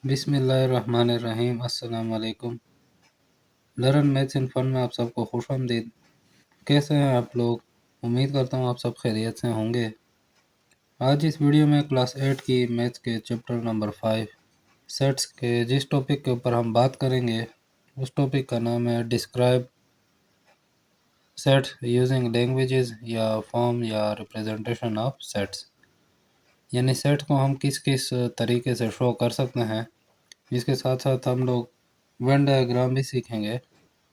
बिस्मिल्लाहिर्रहमानिर्रहीम। अस्सलाम वालेकुम। लर्न मैथ्स इन फन में आप सबको खुशामदीद। कैसे हैं आप लोग? उम्मीद करता हूँ आप सब खैरियत से होंगे। आज इस वीडियो में क्लास 8 की मैथ्स के चैप्टर नंबर 5 सेट्स के जिस टॉपिक के ऊपर हम बात करेंगे उस टॉपिक का नाम है डिस्क्राइब सेट्स यूजिंग लैंग्वेजेस या फॉर्म या रिप्रेजेंटेशन ऑफ सेट्स। यानी सेट्स को हम किस किस तरीके से शो कर सकते हैं। इसके साथ साथ हम लोग वेन डायग्राम भी सीखेंगे।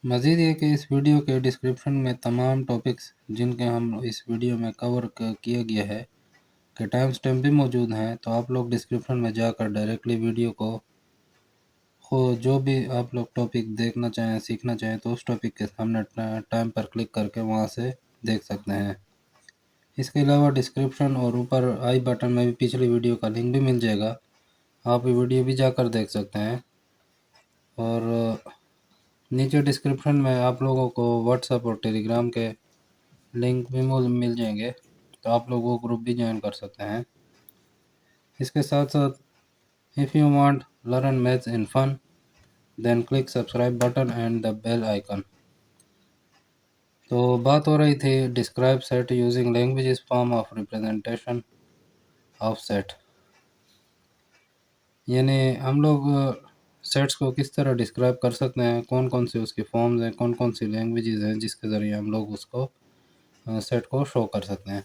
मज़ीद ये कि इस वीडियो के डिस्क्रिप्शन में तमाम टॉपिक्स जिनके हम इस वीडियो में कवर किया गया है के टाइम स्टैम्प भी मौजूद हैं, तो आप लोग डिस्क्रिप्शन में जाकर डायरेक्टली वीडियो को जो भी आप लोग टॉपिक देखना चाहें सीखना चाहें तो उस टॉपिक के सामने टाइम पर क्लिक करके वहाँ से देख सकते हैं। इसके अलावा डिस्क्रिप्शन और ऊपर आई बटन में भी पिछली वीडियो का लिंक भी मिल जाएगा, आप ये वीडियो भी जाकर देख सकते हैं। और नीचे डिस्क्रिप्शन में आप लोगों को व्हाट्सएप और टेलीग्राम के लिंक भी मिल जाएंगे, तो आप लोग वो ग्रुप भी ज्वाइन कर सकते हैं। इसके साथ साथ if you want learn maths in fun then click subscribe button and the bell icon. तो बात हो रही थी describe set using language is form of representation of set. यानी हम लोग सेट्स को किस तरह डिस्क्राइब कर सकते हैं, कौन कौन सी उसकी फॉर्म्स हैं, कौन कौन सी लैंग्वेजेस हैं जिसके ज़रिए हम लोग उसको सेट को शो कर सकते हैं।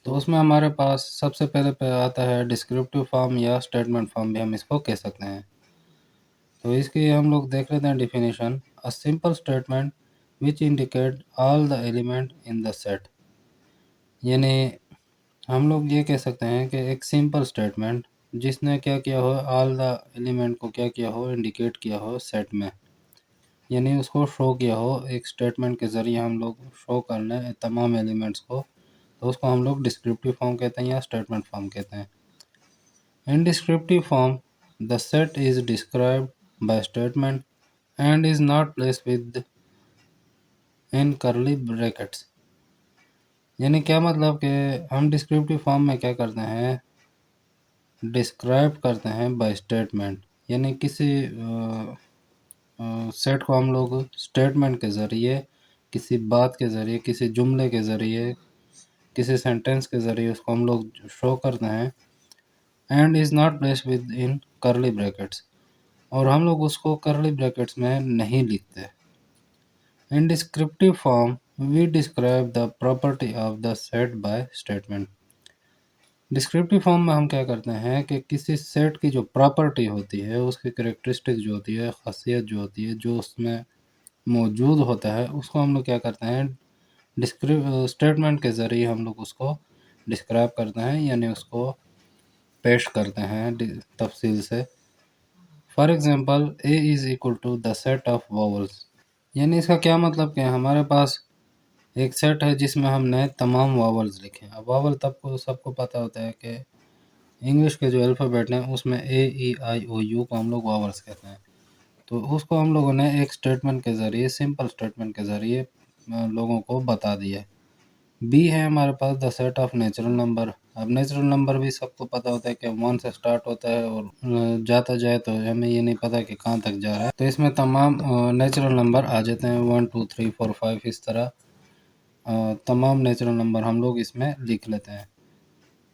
तो उसमें हमारे पास सबसे पहले पे आता है डिस्क्रिप्टिव फॉर्म या स्टेटमेंट फॉर्म भी हम इसको कह सकते हैं। तो इसकी हम लोग देख लेते हैं definition. A simple statement which indicate all the element in the set. यानी हम लोग ये कह सकते हैं कि एक सिंपल स्टेटमेंट जिसने क्या किया हो, ऑल द एलिमेंट को क्या किया हो, इंडिकेट किया हो सेट में, यानी उसको शो किया हो एक स्टेटमेंट के ज़रिए हम लोग शो करना है तमाम एलिमेंट्स को, तो उसको हम लोग डिस्क्रिप्टिव फॉर्म कहते हैं या स्टेटमेंट फॉर्म कहते हैं। इन descriptive form the set is described by statement and is not placed with in करली ब्रैकेट्स। यानी क्या मतलब कि हम डिस्क्रिप्टिव फॉर्म में क्या करते हैं, डिस्क्राइब करते हैं बाय स्टेटमेंट, यानी किसी सेट को हम लोग स्टेटमेंट के ज़रिए, किसी बात के ज़रिए, किसी जुमले के ज़रिए, किसी सेंटेंस के ज़रिए उसको हम लोग शो करते हैं। And is not placed with in करली ब्रैकेट्स, और हम लोग उसको करली ब्रैकेट्स में नहीं लिखते। In descriptive form we describe the property of the set by statement. Descriptive form में हम क्या करते हैं कि किसी सेट की जो प्रॉपर्टी होती है, उसकी करेक्टरिस्टिक जो होती है, खासियत जो होती है, जो उसमें मौजूद होता है, उसको हम लोग क्या करते हैं स्टेटमेंट के ज़रिए हम लोग उसको डिस्क्राइब करते हैं, यानी उसको पेश करते हैं तफसील से। For example A is equal to the set of vowels. यानी इसका क्या मतलब कि हमारे पास एक सेट है जिसमें हमने तमाम वावल्स लिखे। अब वावल तब को सबको पता होता है कि इंग्लिश के जो अल्फ़ाबेट हैं उसमें ए ई आई ओ यू को हम लोग वावल्स कहते हैं। तो उसको हम लोगों ने एक स्टेटमेंट के ज़रिए, सिंपल स्टेटमेंट के ज़रिए लोगों को बता दिया। बी है हमारे पास the set of natural number. अब नेचुरल नंबर भी सबको पता होता है कि 1 से स्टार्ट होता है और जाता जाए तो हमें ये नहीं पता कि कहाँ तक जा रहा है, तो इसमें तमाम नेचुरल नंबर आ जाते हैं 1 2 3 4 5, इस तरह तमाम नेचुरल नंबर हम लोग इसमें लिख लेते हैं।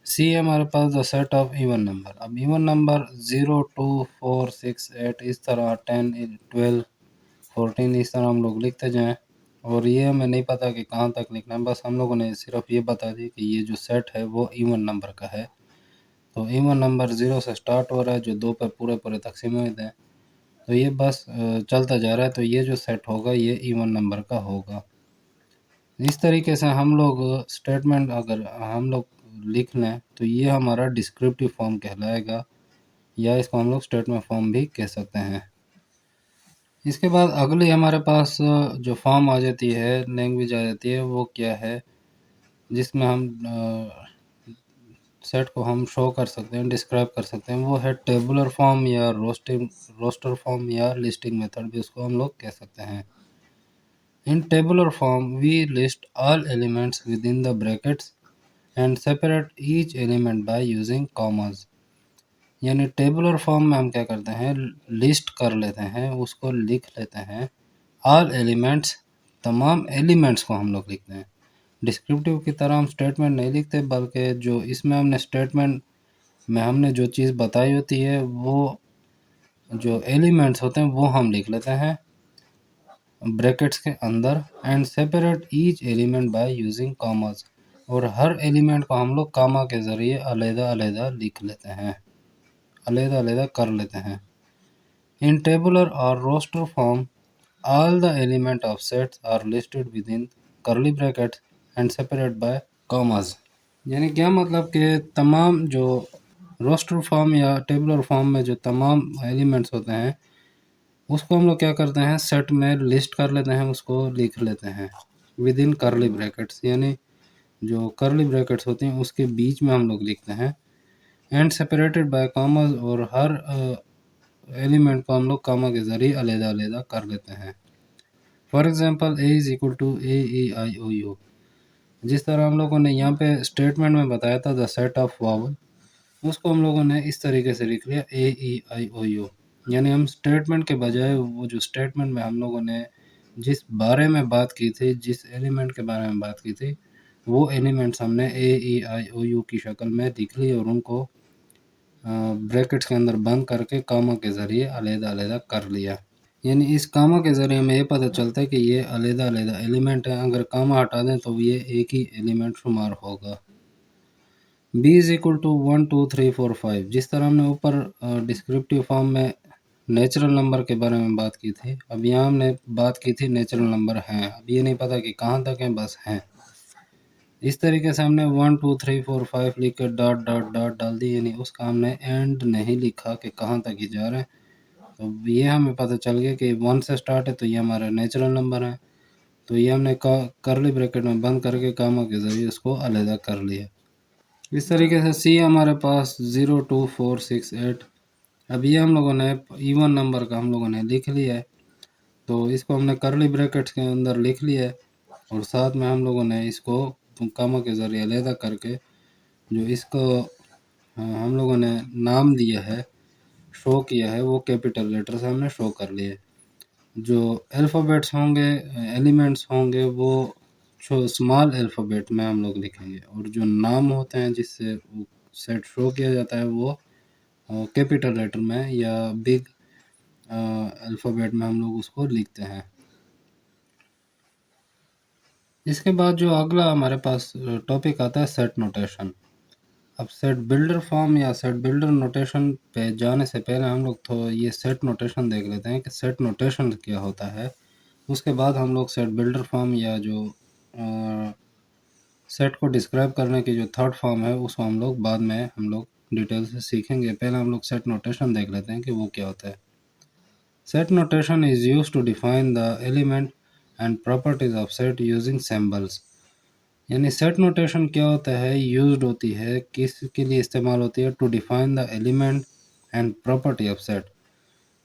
सी है हमारे पास the set of even number. अब इवन नंबर 0 2 4 6 8 इस तरह 10 12 14 इस तरह हम लोग लिखते जाएं, और ये हमें नहीं पता कि कहाँ तक लिखना है, बस हम लोगों ने सिर्फ ये बता दी कि ये जो सेट है वो इवन नंबर का है। तो इवन नंबर 0 से स्टार्ट हो रहा है, जो 2 पर पूरे पूरे तकसीम हुए हैं, तो ये बस चलता जा रहा है, तो ये जो सेट होगा ये इवन नंबर का होगा। इस तरीके से हम लोग स्टेटमेंट अगर हम लोग लिख लें तो ये हमारा डिस्क्रिप्टिव फॉर्म कहलाएगा, या इसको हम लोग स्टेटमेंट फॉर्म भी कह सकते हैं। इसके बाद अगली हमारे पास जो फॉर्म आ जाती है, लैंग्वेज आ जाती है, वो क्या है जिसमें हम सेट को हम शो कर सकते हैं, डिस्क्राइब कर सकते हैं, वो है टेबुलर फॉर्म या रोस्टर फॉर्म या लिस्टिंग मेथड भी उसको हम लोग कह सकते हैं। In tabular form we list all elements within the brackets and separate each element by using commas. यानी टेबुलर फॉर्म में हम क्या करते हैं, लिस्ट कर लेते हैं, उसको लिख लेते हैं। ऑल एलिमेंट्स, तमाम एलिमेंट्स को हम लोग लिखते हैं। डिस्क्रिप्टिव की तरह हम स्टेटमेंट नहीं लिखते, बल्कि जो इसमें हमने स्टेटमेंट में हमने जो चीज़ बताई होती है वो जो एलिमेंट्स होते हैं वो हम लिख लेते हैं ब्रैकेट्स के अंदर। And separate each element by using commas, और हर एलिमेंट को हम लोग कामा के ज़रिए अलग-अलग लिख लेते हैं, अलग-अलग कर लेते हैं। इन टेबुलर और roster form all the elements of sets are listed within curly brackets and separated by commas। यानी क्या मतलब कि तमाम जो रोस्टर फॉर्म या टेबुलर फॉर्म में जो तमाम एलिमेंट्स होते हैं उसको हम लोग क्या करते हैं, सेट में लिस्ट कर लेते हैं, उसको लिख लेते हैं विद इन करली ब्रैकेट्स, यानी जो करली ब्रैकेट्स होती हैं उसके बीच में हम लोग लिखते हैं। एंड सेपरेटेड बाय कॉमास, और हर एलिमेंट को हम लोग कामा के ज़रिए अलग-अलग कर लेते हैं। For example A is equal to A E I O U, जिस तरह हम लोगों ने यहाँ पे स्टेटमेंट में बताया था द सेट ऑफ वावल, उसको हम लोगों ने इस तरीके से लिख लिया ए ई आई ओ यू। यानी हम स्टेटमेंट के बजाय वो जो स्टेटमेंट में हम लोगों ने जिस बारे में बात की थी, जिस एलिमेंट के बारे में बात की थी, वो एलिमेंट्स हमने ए ई आई ओ यू की शक्ल में लिख ली और उनको ब्रैकेट्स के अंदर बंद करके कामा के ज़रिए अलग-अलग कर लिया। यानी इस कामा के ज़रिए हमें ये पता चलता है कि ये अलग-अलग एलिमेंट है, अगर कामा हटा दें तो ये एक ही एलिमेंट शुमार होगा। b इज़ इक्वल टू 1 2 3 4 5, जिस तरह हमने ऊपर डिस्क्रिप्टिव फॉर्म में नेचुरल नंबर के बारे में बात की थी, अब यहाँ हमने बात की थी नेचुरल नंबर हैं। अब ये नहीं पता कि कहाँ तक हैं, बस हैं। इस तरीके से हमने 1 2 3 4 5 लिख कर डॉट डॉट डॉट डाल दी, यानी उसका हमने एंड नहीं लिखा कि कहाँ तक ये जा रहे हैं। तो ये हमें पता चल गया कि 1 से स्टार्ट है तो ये हमारा नेचुरल नंबर है। तो ये हमने करली ब्रैकेट में बंद करके कामा के ज़रिए उसको अलग कर लिया। इस तरीके से सी हमारे पास 0 2 4 6 8। अब ये हम लोगों ने इवन नंबर का हम लोगों ने लिख लिया है, तो इसको हमने करली ब्रैकेट्स के अंदर लिख लिया है, और साथ में हम लोगों ने इसको कामा के ज़रिए अलग करके जो इसको हम लोगों ने नाम दिया है, शो किया है, वो कैपिटल लेटर से हमने शो कर लिया है। जो अल्फ़ाबेट्स होंगे, एलिमेंट्स होंगे, वो स्मॉल अल्फ़ाबेट में हम लोग लिखेंगे, और जो नाम होते हैं जिससे वो सेट शो किया जाता है वो कैपिटल लेटर में या बिग अल्फ़ाबेट में हम लोग उसको लिखते हैं। इसके बाद जो अगला हमारे पास टॉपिक आता है सेट नोटेशन। अब सेट बिल्डर फॉर्म या सेट बिल्डर नोटेशन पे जाने से पहले हम लोग तो ये सेट नोटेशन देख लेते हैं कि सेट नोटेशन क्या होता है। उसके बाद हम लोग सेट बिल्डर फॉर्म या जो सेट को डिस्क्राइब करने की जो थर्ड फॉर्म है उसको हम लोग डिटेल से सीखेंगे। पहले हम लोग सेट नोटेशन देख लेते हैं कि वो क्या होता है। Set notation is used to define the element and properties of set using symbols. यानी सेट नोटेशन क्या होता है, यूज्ड होती है, किसके लिए इस्तेमाल होती है, to define the element and property of set.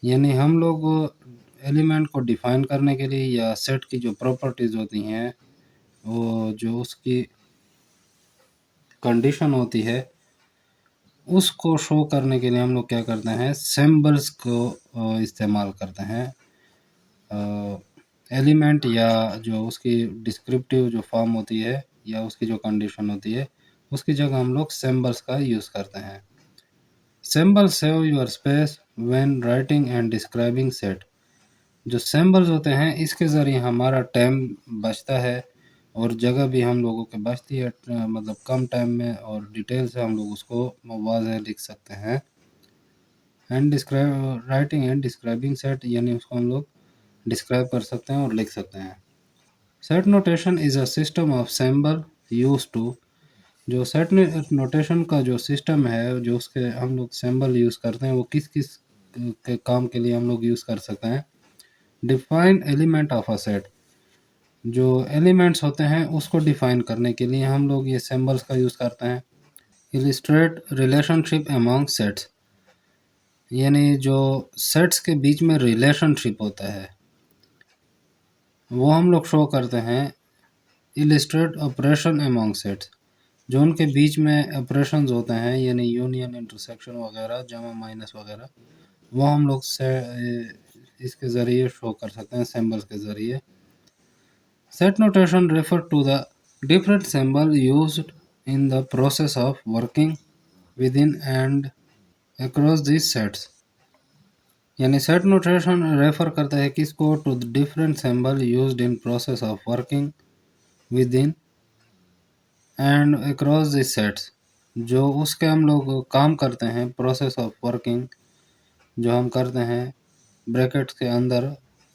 यानी हम लोग एलिमेंट को डिफाइन करने के लिए या सेट की जो प्रॉपर्टीज़ होती हैं, वो जो उसकी कंडीशन होती है, उसको शो करने के लिए हम लोग क्या करते हैं, सिंबल्स को इस्तेमाल करते हैं। एलिमेंट या जो उसकी डिस्क्रिप्टिव जो फॉर्म होती है या उसकी जो कंडीशन होती है, उसकी जगह हम लोग सिंबल्स का यूज़ करते हैं। Symbol save your space when writing and describing set. जो सिंबल्स होते हैं इसके ज़रिए हमारा टाइम बचता है और जगह भी हम लोगों के बचती है, मतलब कम टाइम में और डिटेल से हम लोग उसको वाज़ेह लिख सकते हैं। And describe writing and describing set, यानी उसको हम लोग डिस्क्राइब कर सकते हैं और लिख सकते हैं। Set notation is a system of symbol use to. जो सेट नोटेशन का जो सिस्टम है, जो उसके हम लोग सिंबल यूज़ करते हैं, वो किस किस के काम के लिए हम लोग यूज़ कर सकते हैं। Define element of a set. जो एलिमेंट्स होते हैं उसको डिफाइन करने के लिए हम लोग ये सिंबल्स का यूज़ करते हैं। Illustrate relationship among sets. यानी जो सेट्स के बीच में रिलेशनशिप होता है वो हम लोग शो करते हैं। Illustrate operation among sets. जो उनके बीच में ऑपरेशंस होते हैं, यानी यूनियन, इंटरसेक्शन वगैरह, जमा, माइनस वगैरह, वो हम लोग से इसके ज़रिए शो कर सकते हैं, सिंबल्स के ज़रिए। Set notation refer to the different symbol used in the process of working within and across this sets. यानी सेट नोटेशन रेफर करता है किसको? To the different symbol used in process of working within and across this sets. जो उसके हम लोग काम करते हैं, प्रोसेस ऑफ वर्किंग जो हम करते हैं ब्रैकेट्स के अंदर,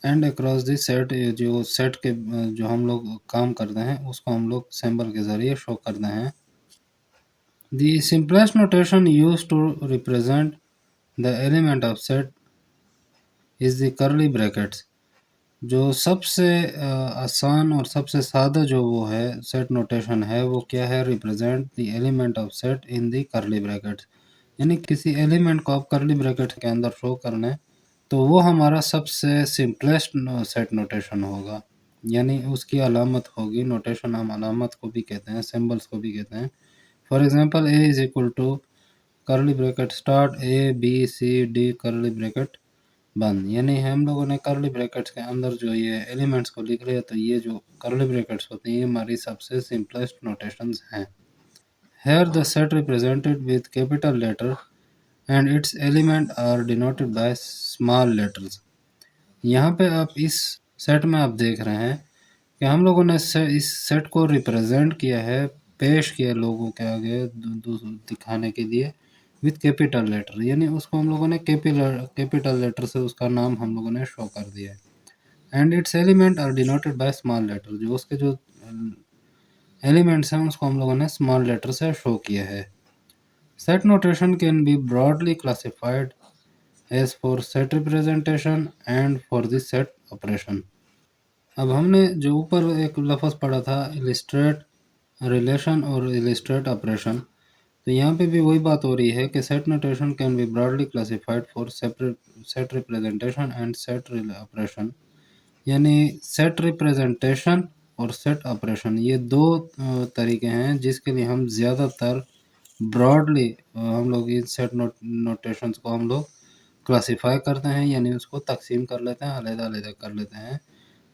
एंड अक्रॉस दिस सेट, जो सेट के जो हम लोग काम करते हैं उसको हम लोग सिंबल के ज़रिए शो करते हैं। The simplest notation use to represent the element of set is the curly brackets. जो सबसे आसान और सबसे सादा जो वो है सेट नोटेशन है, वो क्या है? Represent the element of set in the curly brackets. यानी किसी एलिमेंट को आप कर्ली ब्रैकेट के अंदर शो करना है तो वो हमारा सबसे सिंपलेस्ट सेट नोटेशन होगा, यानी उसकी अलामत होगी। नोटेशन हम अलामत को भी कहते हैं, सिंबल्स को भी कहते हैं। For example A is equal to curly bracket start A B C D curly bracket बंद। यानी हम लोगों ने कर्ली ब्रैकेट्स के अंदर जो ये एलिमेंट्स को लिख लिया, तो ये जो कर्ली ब्रैकेट्स होती हैं ये हमारी सबसे सिंपलेस्ट नोटेशंस हैं। Here the set represented with capital letter and its element are denoted by small letters। यहाँ पे आप इस सेट में आप देख रहे हैं कि हम लोगों ने इस सेट को रिप्रेजेंट किया है, पेश किया लोगों के आगे दिखाने के लिए विथ कैपिटल लेटर, यानी उसको हम लोगों ने कैपिटल लेटर से उसका नाम हम लोगों ने शो कर दिया है। And its element are denoted by small letter, जो उसके जो एलिमेंट्स हैं उसको हम लोगों ने स्मॉल लेटर से शो किया है। Set notation can be broadly classified as for set representation and for the set operation. अब हमने जो ऊपर एक लफ्ज़ पढ़ा था इलिस्ट्रेट रिलेशन और इलिस्ट्रेट ऑपरेशन, तो यहाँ पे भी वही बात हो रही है कि set notation can be broadly classified for set representation and set operation. यानी सेट रिप्रेजेंटेशन और सेट ऑपरेशन ये दो तरीके हैं जिसके लिए हम ज़्यादातर ब्रॉडली हम लोग इन सेट नोटेशंस को हम लोग क्लासिफाई करते हैं, यानी उसको तकसीम कर लेते हैं, अलग-अलग कर लेते हैं।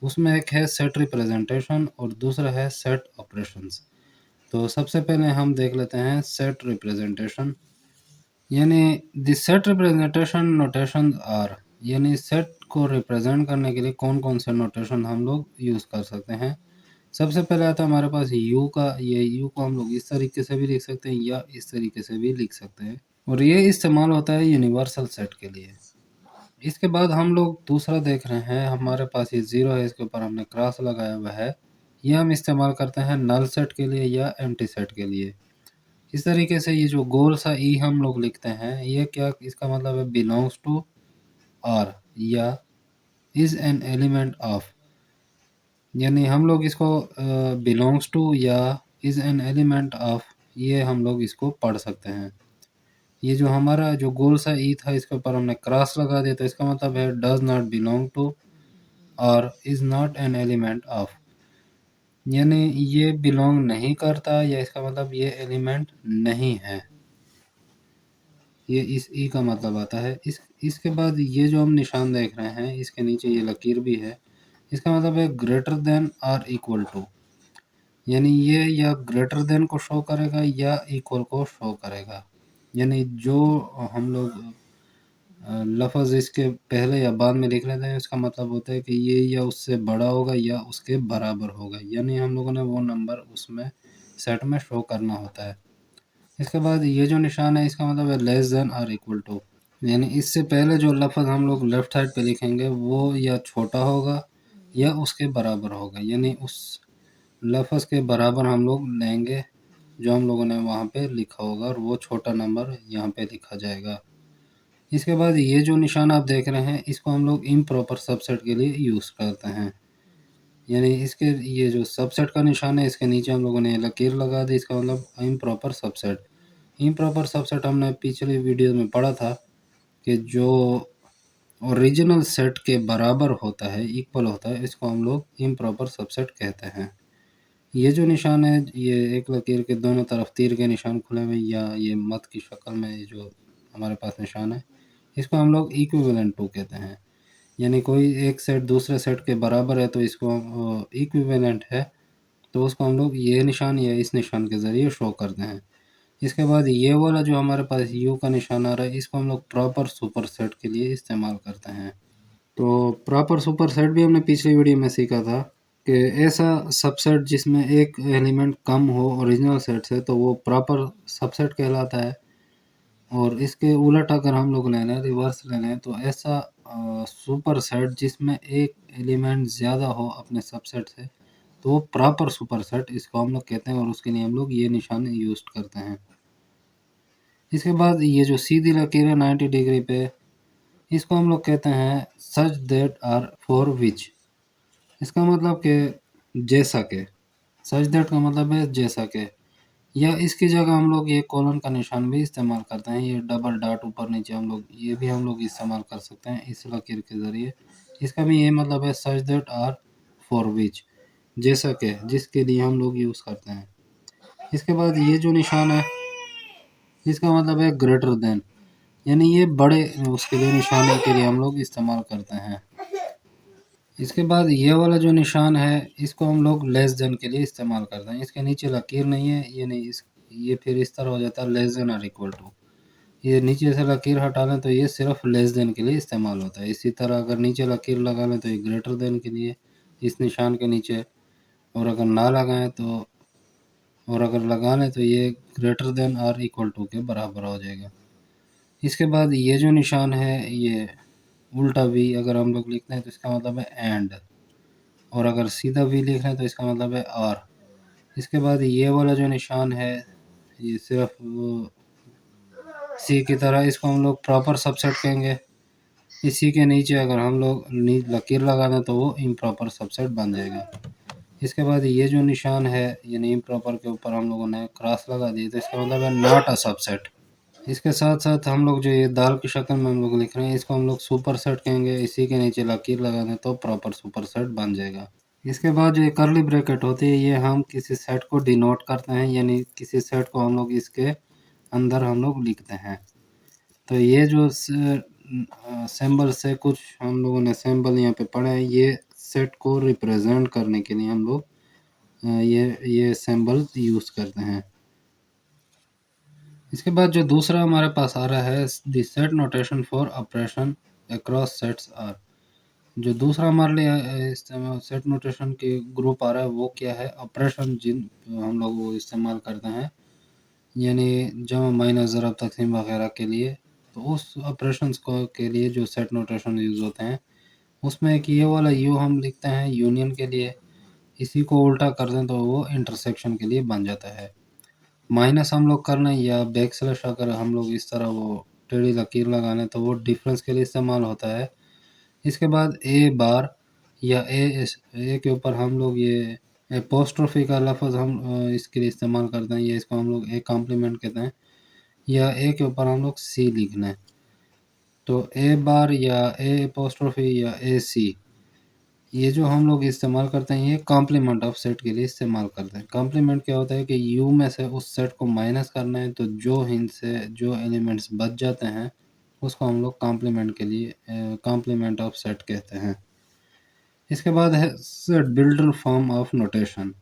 उसमें एक है सेट रिप्रेजेंटेशन और दूसरा है सेट ऑपरेशंस। तो सबसे पहले हम देख लेते हैं सेट रिप्रेजेंटेशन। यानी the set representation notation are, यानी सेट को रिप्रेजेंट करने के लिए कौन कौन से नोटेशन हम लोग यूज़ कर सकते हैं। सबसे पहले आता है हमारे पास यू का। ये यू को हम लोग इस तरीके से भी लिख सकते हैं या इस तरीके से भी लिख सकते हैं, और ये इस्तेमाल होता है यूनिवर्सल सेट के लिए। इसके बाद हम लोग दूसरा देख रहे हैं, हमारे पास ये ज़ीरो है, इसके ऊपर हमने क्रॉस लगाया हुआ है। ये हम इस्तेमाल करते हैं नल सेट के लिए या एम्प्टी सेट के लिए। इस तरीके से ये जो गोल सा ई हम लोग लिखते हैं, ये क्या इसका मतलब है? बिलोंग्स टू आर या इज़ एन एलिमेंट ऑफ। यानी हम लोग इसको बिलोंग्स टू या इज़ एन एलिमेंट ऑफ, ये हम लोग इसको पढ़ सकते हैं। ये जो हमारा जो गोल सा ई था इसके ऊपर हमने क्रॉस लगा दिया, तो इसका मतलब है डज नॉट बिलोंग टू और is not an element of. यानी ये बिलोंग नहीं करता या इसका मतलब ये एलिमेंट नहीं है। ये इस ई का मतलब आता है। इसके बाद ये जो हम निशान देख रहे हैं इसके नीचे ये लकीर भी है, इसका मतलब है ग्रेटर देन और इक्वल टू। यानी ये या ग्रेटर देन को शो करेगा या इक्वल को शो करेगा। यानी जो हम लोग लफ्ज़ इसके पहले या बाद में लिख लेते हैं इसका मतलब होता है कि ये या उससे बड़ा होगा या उसके बराबर होगा, यानी हम लोगों ने वो नंबर उसमें सेट में शो करना होता है। इसके बाद ये जो निशान है इसका मतलब है लेस देन और इक्वल टू। यानी इससे पहले जो लफ्ज़ हम लोग लेफ़्ट साइड पे लिखेंगे वो या छोटा होगा या उसके बराबर होगा, यानी उस लफ्ज़ के बराबर हम लोग लेंगे जो हम लोगों ने वहाँ पे लिखा होगा और वो छोटा नंबर यहाँ पे लिखा जाएगा। इसके बाद ये जो निशान आप देख रहे हैं इसको हम लोग इम्प्रॉपर सबसेट के लिए यूज़ करते हैं। यानी इसके ये जो सबसेट का निशान है इसके नीचे हम लोगों ने लकीर लगा दी, इसका मतलब इम्प्रॉपर सबसेट। इम्प्रॉपर सबसेट हमने पिछली वीडियो में पढ़ा था कि जो ओरिजिनल सेट के बराबर होता है, इक्वल होता है, इसको हम लोग इम्प्रॉपर सबसेट कहते हैं। ये जो निशान है, ये एक लकीर के दोनों तरफ तीर के निशान खुले हुए या ये मत की शक्ल में ये जो हमारे पास निशान है, इसको हम लोग इक्विवेलेंट टू कहते हैं। यानी कोई एक सेट दूसरे सेट के बराबर है तो इसको इक्विवेलेंट है, तो उसको हम लोग ये निशान या इस निशान के ज़रिए शो करते हैं। इसके बाद ये वाला जो हमारे पास यू का निशान आ रहा है, इसको हम लोग प्रॉपर सुपर सेट के लिए इस्तेमाल करते हैं। तो प्रॉपर सुपर सेट भी हमने पिछली वीडियो में सीखा था कि ऐसा सबसेट जिसमें एक एलिमेंट कम हो ओरिजिनल सेट से, तो वो प्रॉपर सबसेट कहलाता है। और इसके उलट अगर हम लोग ले लें, रिवर्स ले लें, तो ऐसा सुपर सेट जिसमें एक एलिमेंट ज़्यादा हो अपने सबसेट से, तो वो प्रॉपर सुपर सेट इसको हम लोग कहते हैं, और उसके लिए हम लोग ये निशान यूज करते हैं। इसके बाद ये जो सीधी लकीर है 90 डिग्री पे, इसको हम लोग कहते हैं such that are for which. इसका मतलब कि जैसा के, सच दैट का मतलब है जैसा के, या इसकी जगह हम लोग ये कॉलन का निशान भी इस्तेमाल करते हैं। ये डबल डॉट ऊपर नीचे हम लोग ये भी हम लोग इस्तेमाल कर सकते हैं इस लकीर के ज़रिए। इसका भी ये मतलब है such that are for which, जैसा के, जिसके लिए हम लोग यूज़ करते हैं। इसके बाद ये जो निशान है, इसका मतलब है ग्रेटर देन, यानी ये बड़े उसके लिए निशाने के लिए हम लोग इस्तेमाल करते हैं। इसके बाद ये वाला जो निशान है, इसको हम लोग लेस देन के लिए इस्तेमाल करते हैं। इसके नीचे लकीर नहीं है, ये नहीं, ये फिर इस तरह हो जाता है लेस देन और इक्वल टू। ये नीचे से लकीर हटा लें तो ये सिर्फ लेस देन के लिए इस्तेमाल होता है। इसी तरह अगर नीचे लकीर लगा लें तो ये ग्रेटर देन के लिए इस निशान के नीचे, और अगर ना लगाएं तो, और अगर लगा लें तो ये ग्रेटर देन और इक्वल टू के बराबर हो जाएगा। इसके बाद ये जो निशान है, ये उल्टा वी अगर हम लोग लिखते हैं तो इसका मतलब है एंड, और अगर सीधा वी लिख रहे हैं तो इसका मतलब है और। इसके बाद ये वाला जो निशान है, ये सिर्फ सी की तरह, इसको हम लोग प्रॉपर सबसेट कहेंगे। इसी के नीचे अगर हम लोग लकीर लगा दें तो वो इम्प्रॉपर सबसेट बन जाएगा। इसके बाद ये जो निशान है, यानी इम्प्रॉपर के ऊपर हम लोगों ने क्रॉस लगा दी, तो इसका मतलब है नॉट अ सबसेट। इसके साथ साथ हम लोग जो ये दाल की शक्ल में हम लोग लिख रहे हैं, इसको हम लोग सुपर सेट कहेंगे। इसी के नीचे लकीर लगा दें तो प्रॉपर सुपर सेट बन जाएगा। इसके बाद जो ये कर्ली ब्रैकेट होती है, ये हम किसी सेट को डिनोट करते हैं, यानी किसी सेट को हम लोग इसके अंदर हम लोग लिखते हैं। तो ये जो सिंबल से कुछ हम लोगों ने सिंबल यहाँ पे पढ़े हैं, ये सेट को रिप्रेजेंट करने के लिए हम लोग ये सिंबल यूज़ करते हैं। इसके बाद जो दूसरा हमारे पास आ रहा है, the set notation for operation across sets are. जो दूसरा हमारे लिए सेट नोटेशन के ग्रुप आ रहा है, वो क्या है, ऑपरेशन जिन हम लोग वो इस्तेमाल करते हैं, यानी जमा माइनस ज़रब तक़सीम वगैरह के लिए। तो उस ऑपरेशंस को के लिए जो सेट नोटेशन यूज़ होते हैं, उसमें एक ये वाला यू हम लिखते हैं यूनियन के लिए। इसी को उल्टा कर दें तो वो इंटरसेक्शन के लिए बन जाता है। माइनस हम लोग कर लें या बैक स्लैश अगर हम लोग इस तरह वो टेढ़ी लकीर लगा लें तो वो डिफरेंस के लिए इस्तेमाल होता है। इसके बाद ए बार या ए के ऊपर हम लोग ये एपोस्ट्रोफी का लफ्ज़ हम इसके लिए इस्तेमाल करते हैं, या इसको हम लोग ए कॉम्प्लीमेंट कहते हैं, या ए के ऊपर हम लोग सी लिख लें। तो ए बार या ए एपोस्ट्रोफी या ए सी, ये जो हम लोग इस्तेमाल करते हैं, ये कॉम्प्लीमेंट ऑफ सेट के लिए इस्तेमाल करते हैं। कॉम्प्लीमेंट क्या होता है कि यू में से उस सेट को माइनस करना है, तो जो इनसे जो एलिमेंट्स बच जाते हैं उसको हम लोग कॉम्प्लीमेंट के लिए कॉम्प्लीमेंट ऑफ सेट कहते हैं। इसके बाद है set builder form of notation.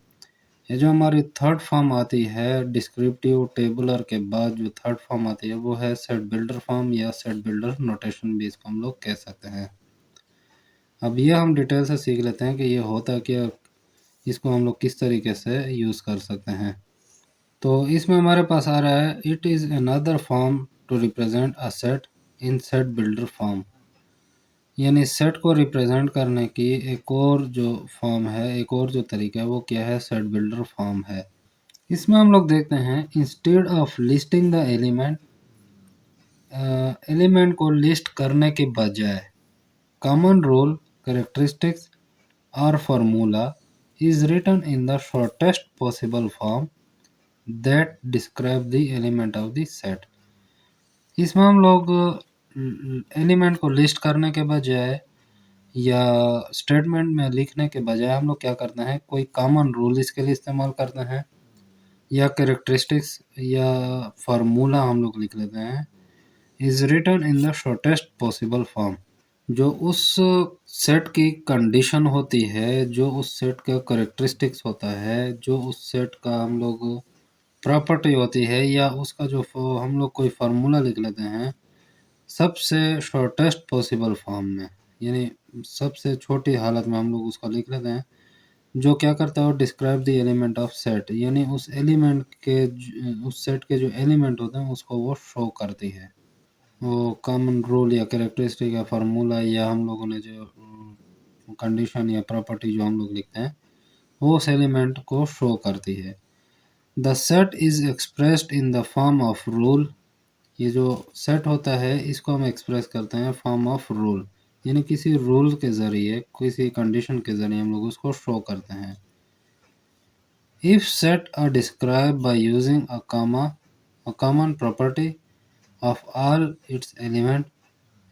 ये जो हमारी थर्ड फॉर्म आती है डिस्क्रिप्टिव टेबुलर के बाद, जो थर्ड फॉर्म आती है वो है सेट बिल्डर फॉर्म या सेट बिल्डर नोटेशन भी इसको हम लोग कह सकते हैं। अब ये हम डिटेल से सीख लेते हैं कि ये होता क्या, इसको हम लोग किस तरीके से यूज़ कर सकते हैं। तो इसमें हमारे पास आ रहा है, it is another form to represent a set in set builder form. यानी सेट को रिप्रेजेंट करने की एक और जो फॉर्म है, एक और जो तरीका है, वो क्या है, सेट बिल्डर फॉर्म है। इसमें हम लोग देखते हैं, instead of listing the element, element को लिस्ट करने के बजाय कॉमन रोल कैरेक्टरिस्टिक्स और formula is written in the shortest possible form that describe the element of the set। इसमें हम लोग एलिमेंट को लिस्ट करने के बजाय या स्टेटमेंट में लिखने के बजाय हम लोग क्या करते हैं, कोई कॉमन रूल इसके लिए इस्तेमाल करते हैं, या कैरेक्टरिस्टिक्स या फार्मूला हम लोग लिख लेते हैं। Is written in the shortest possible form. जो उस सेट की कंडीशन होती है, जो उस सेट का कैरेक्टरिस्टिक्स होता है, जो उस सेट का हम लोग प्रॉपर्टी होती है, या उसका जो हम लोग कोई फार्मूला लिख लेते हैं सबसे शॉर्टेस्ट पॉसिबल फॉर्म में, यानी सबसे छोटी हालत में हम लोग उसको लिख लेते हैं, जो क्या करता है, describe the element of set, यानी उस एलिमेंट के उस सेट के जो एलिमेंट होते हैं उसको वो शो करती है। वो कॉमन रूल या कैरेक्टरिस्टिक या फार्मूला या हम लोगों ने जो कंडीशन या प्रॉपर्टी जो हम लोग लिखते हैं वो उस एलिमेंट को शो करती है। The set is expressed in the form of rule. ये जो सेट होता है इसको हम एक्सप्रेस करते हैं फॉर्म ऑफ रूल, यानी किसी रूल के ज़रिए, किसी कंडीशन के ज़रिए हम लोग उसको शो करते हैं। If set are describe by using a common property of all its element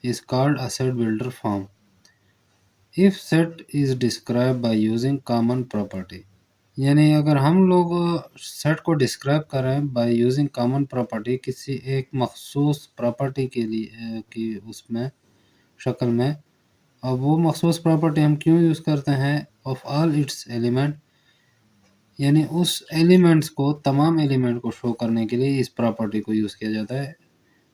is called a set builder form. If set is describe by using common property, यानी अगर हम लोग सेट को डिस्क्राइब करें बाय यूजिंग कॉमन प्रॉपर्टी, किसी एक मखसूस property के लिए की उसमें शक्ल में। अब वो मखसूस प्रॉपर्टी हम क्यों यूज़ करते हैं, ऑफ ऑल इट्स एलिमेंट, यानी उस एलिमेंट्स को, तमाम एलिमेंट को शो करने के लिए इस प्रॉपर्टी को यूज़ किया जाता है।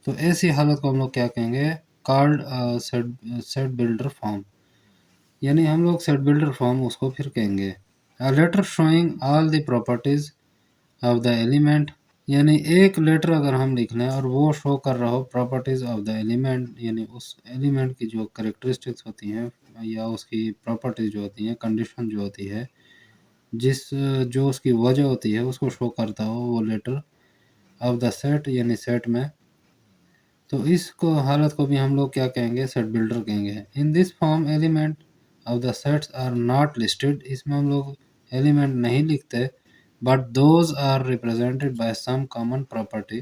तो ऐसी हालत को हम लोग क्या कहेंगे, called set set builder form, यानी हम लोग सेट बिल्डर फॉर्म उसको फिर कहेंगे। A letter showing all the properties of the element, यानी एक लेटर अगर हम लिख लें और वो शो कर रहा हो प्रॉपर्टीज ऑफ द एलिमेंट, यानी उस एलिमेंट की जो करेक्टरिस्टिक्स होती हैं या उसकी प्रॉपर्टीज जो होती हैं, कंडीशन जो होती है, जिस जो उसकी वजह होती है उसको शो करता हो वो लेटर ऑफ द सेट, यानी सेट में, तो इसको हालत को भी हम लोग क्या कहेंगे, सेट बिल्डर कहेंगे। In this form element of the sets are not listed, इसमें हम लोग एलिमेंट नहीं लिखते, but those are represented by some common property,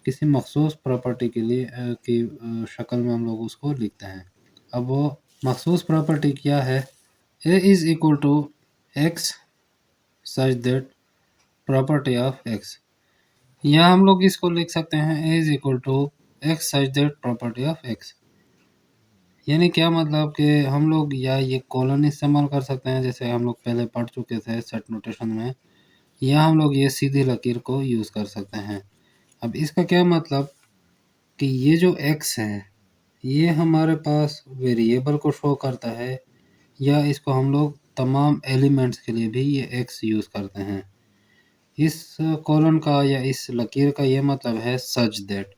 किसी मखसूस प्रॉपर्टी के लिए की शक्ल में हम लोग उसको लिखते हैं। अब वो मखसूस प्रॉपर्टी क्या है, A is equal to x such that property of x, या हम लोग इसको लिख सकते हैं A is equal to x such that property of x. यानी क्या मतलब कि हम लोग या ये कॉलन इस्तेमाल कर सकते हैं जैसे हम लोग पहले पढ़ चुके थे सेट नोटेशन में, या हम लोग ये सीधी लकीर को यूज़ कर सकते हैं। अब इसका क्या मतलब कि ये जो x है ये हमारे पास वेरिएबल को शो करता है, या इसको हम लोग तमाम एलिमेंट्स के लिए भी ये x यूज़ करते हैं। इस कॉलन का या इस लकीर का ये मतलब है सच दैट।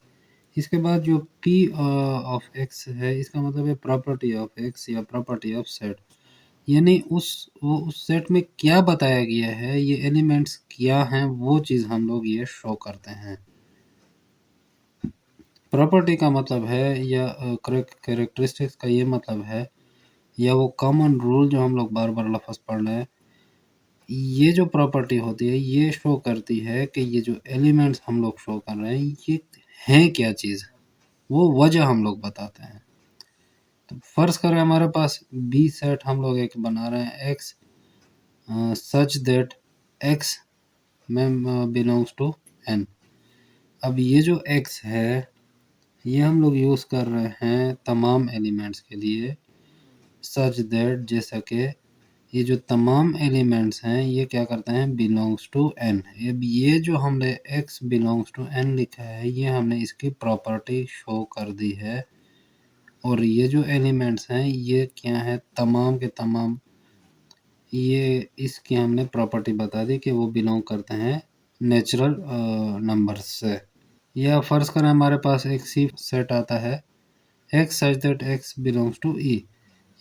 इसके बाद जो p ऑफ x है इसका मतलब है प्रॉपर्टी ऑफ x या प्रॉपर्टी ऑफ सेट, यानी उस सेट में क्या बताया गया है, ये एलिमेंट्स क्या हैं, वो चीज़ हम लोग ये शो करते हैं। प्रॉपर्टी का मतलब है या कैरेक्टरिस्टिक्स का ये मतलब है, या वो कॉमन रूल जो हम लोग बार बार लफ्ज़ पढ़ रहे हैं, ये जो प्रॉपर्टी होती है ये शो करती है कि ये जो एलिमेंट्स हम लोग शो कर रहे हैं ये हैं क्या चीज़, वो वजह हम लोग बताते हैं। तो फ़र्ज़ करें हमारे पास बी सेट हम लोग एक बना रहे हैं एक्स सच दैट एक्स में बिलोंग्स टू एन। अब ये जो एक्स है ये हम लोग यूज़ कर रहे हैं तमाम एलिमेंट्स के लिए, सच दैट जैसा कि ये जो तमाम एलिमेंट्स हैं ये क्या करते हैं, बिलोंग्स टू एन। अब ये जो हमने एक्स बिलोंग्स टू एन लिखा है ये हमने इसकी प्रॉपर्टी शो कर दी है, और ये जो एलिमेंट्स हैं ये क्या है, तमाम के तमाम ये इसकी हमने प्रॉपर्टी बता दी कि वो बिलोंग करते हैं नेचुरल नंबर्स से। या फ़र्ज़ करें हमारे पास एक सी सेट आता है x such that x belongs to E,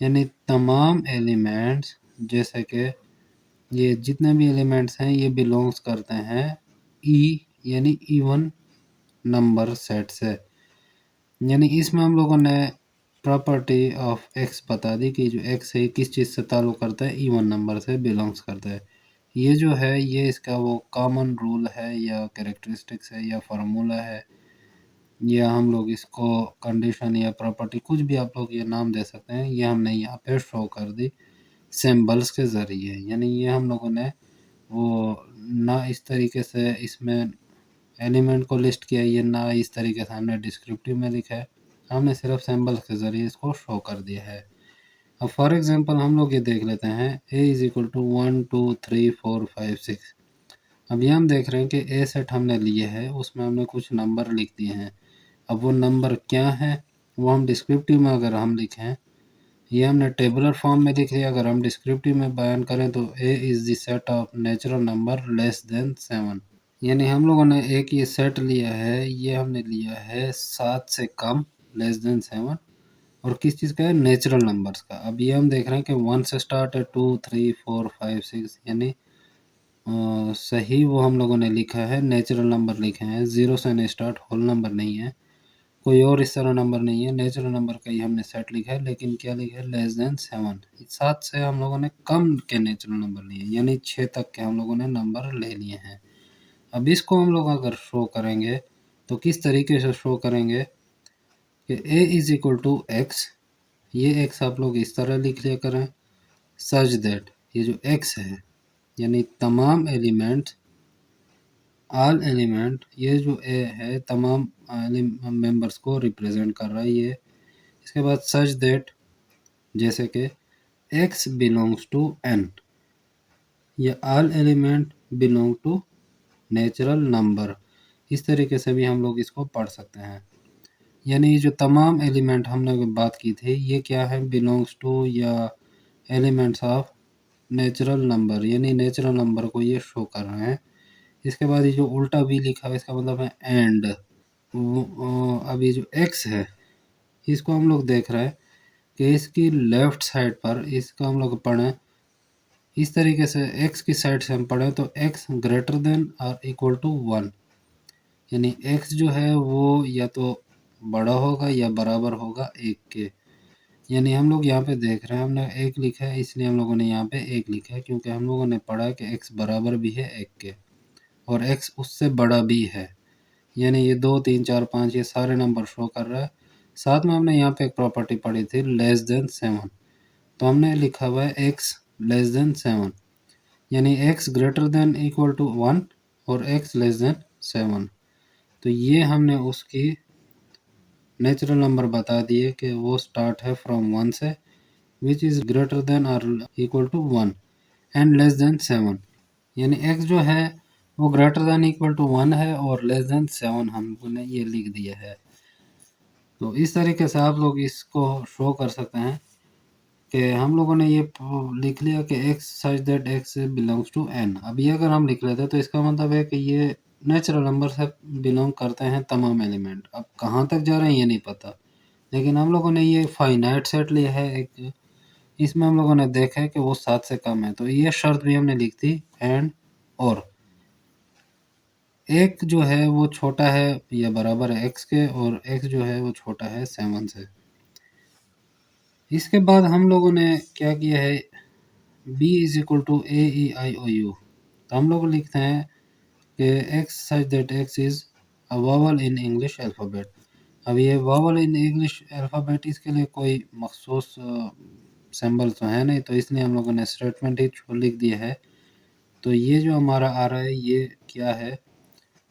यानी तमाम एलिमेंट्स जैसे कि ये जितने भी एलिमेंट्स हैं ये बिलोंग्स करते हैं ई, यानी इवन नंबर सेट से। यानी इसमें हम लोगों ने प्रॉपर्टी ऑफ एक्स बता दी कि जो एक्स है किस चीज़ से ताल्लुक़ करता है, इवन नंबर से बिलोंग्स करता है। ये जो है ये इसका वो कॉमन रूल है या कैरेक्टरिस्टिक्स है या फार्मूला है, या हम लोग इसको कंडीशन या प्रॉपर्टी कुछ भी आप लोग ये नाम दे सकते हैं, ये हमने यहाँ पे शो कर दी सिंबल्स के ज़रिए। यानी ये हम लोगों ने वो ना इस तरीके से इसमें एलिमेंट को लिस्ट किया, ये ना इस तरीके से हमने डिस्क्रिप्टिव में लिखा है, हमने सिर्फ सिंबल्स के ज़रिए इसको शो कर दिया है। अब फॉर एग्जांपल हम लोग ये देख लेते हैं a इज इक्वल टू 1 2 3 4 5 6। अब ये हम देख रहे हैं कि ए सेट हमने लिए है, उसमें हमने कुछ नंबर लिख दिए हैं। अब वो नंबर क्या है वो हम डिस्क्रिप्टिव में अगर हम लिखें, ये हमने टेबुलर फॉर्म में लिख लिया। अगर हम डिस्क्रिप्टिव में बयान करें तो ए is the set of natural number less than 7। यानी हम लोगों ने एक ये सेट लिया है, ये हमने लिया है 7 से कम, लेस देन 7, और किस चीज़ का है, नेचुरल नंबर्स का। अब ये हम देख रहे हैं कि 1 से स्टार्ट है, 2 3 4 5 6, यानी सही वो हम लोगों ने लिखा है, नेचुरल नंबर लिखे हैं, 0 से नहीं स्टार्ट, होल नंबर नहीं है, कोई और इस तरह नंबर नहीं है, नेचुरल नंबर का ही हमने सेट लिखा है। लेकिन क्या लिखा है, लेस देन 7। 7 से हम लोगों ने कम के नेचुरल नंबर लिए, यानी 6 तक के हम लोगों ने नंबर ले लिए हैं। अब इसको हम लोग अगर शो करेंगे तो किस तरीके से शो करेंगे कि a is equal to X, ये x आप लोग इस तरह लिख लिया करें, सच दैट ये जो x है यानी तमाम एलिमेंट, ऑल एलिमेंट, ये जो a है तमाम मेंबर्स को रिप्रेजेंट कर रहा है ये। इसके बाद सच दैट, जैसे कि x बिलोंग्स टू n, ये all element belong to natural number, इस तरीके से भी हम लोग इसको पढ़ सकते हैं। यानी जो तमाम एलिमेंट हमने बात की थी ये क्या है, बिलोंग्स टू या एलिमेंट्स ऑफ नेचुरल नंबर, यानी नेचुरल नंबर को ये शो कर रहे हैं। इसके बाद ये जो उल्टा भी लिखा है इसका मतलब है एंड। अब ये जो एक्स है इसको हम लोग देख रहे हैं कि इसकी लेफ्ट साइड पर इसका हम लोग पढ़ें इस तरीके से, एक्स की साइड से हम पढ़ें तो एक्स ग्रेटर देन और इक्वल टू 1, यानी एक्स जो है वो या तो बड़ा होगा या बराबर होगा 1 के। यानी हम लोग यहाँ पे देख रहे हैं, हमने 1 लिखा है इसलिए हम लोगों ने यहाँ पे 1 लिखा है, क्योंकि हम लोगों ने पढ़ा कि x बराबर भी है 1 के और x उससे बड़ा भी है। यानी ये 2 3 4 5 ये सारे नंबर शो कर रहा है। साथ में हमने यहाँ पे एक प्रॉपर्टी पढ़ी थी लेस देन 7, तो हमने लिखा हुआ है x लेस देन 7, यानी x greater than equal to 1 और x लेस देन 7। तो ये हमने उसकी नेचुरल नंबर बता दिए कि वो स्टार्ट है फ्रॉम 1 से, विच इज़ ग्रेटर देन और equal to 1 and less than 7। यानी x जो है वो ग्रेटर देन इक्वल टू 1 है और लेस देन 7 हमने ये लिख दिया है। तो इस तरीके से आप लोग इसको शो कर सकते हैं कि हम लोगों ने ये लिख लिया कि x such that x belongs to n। अब ये अगर हम लिख लेते तो इसका मतलब है कि ये नेचुरल नंबर से बिलोंग करते हैं तमाम एलिमेंट। अब कहाँ तक जा रहे हैं ये नहीं पता, लेकिन हम लोगों ने ये फाइनाइट सेट लिया है एक, इसमें हम लोगों ने देखा है कि वो 7 से कम है, तो ये शर्त भी हमने लिख दी एंड और एक जो है वो छोटा है या बराबर है x के और x जो है वो छोटा है 7 से। इसके बाद हम लोगों ने क्या किया है, b is equal to A E I O U, तो हम लोग लिखते हैं कि x such that x is a vowel in English alphabet. अब ये वोवेल इन इंग्लिश अल्फ़ाबेट, इसके लिए कोई मखसूस सिंबल तो है नहीं, तो इसलिए हम लोगों ने स्टेटमेंट ही लिख दिया है। तो ये जो हमारा आ रहा है ये क्या है,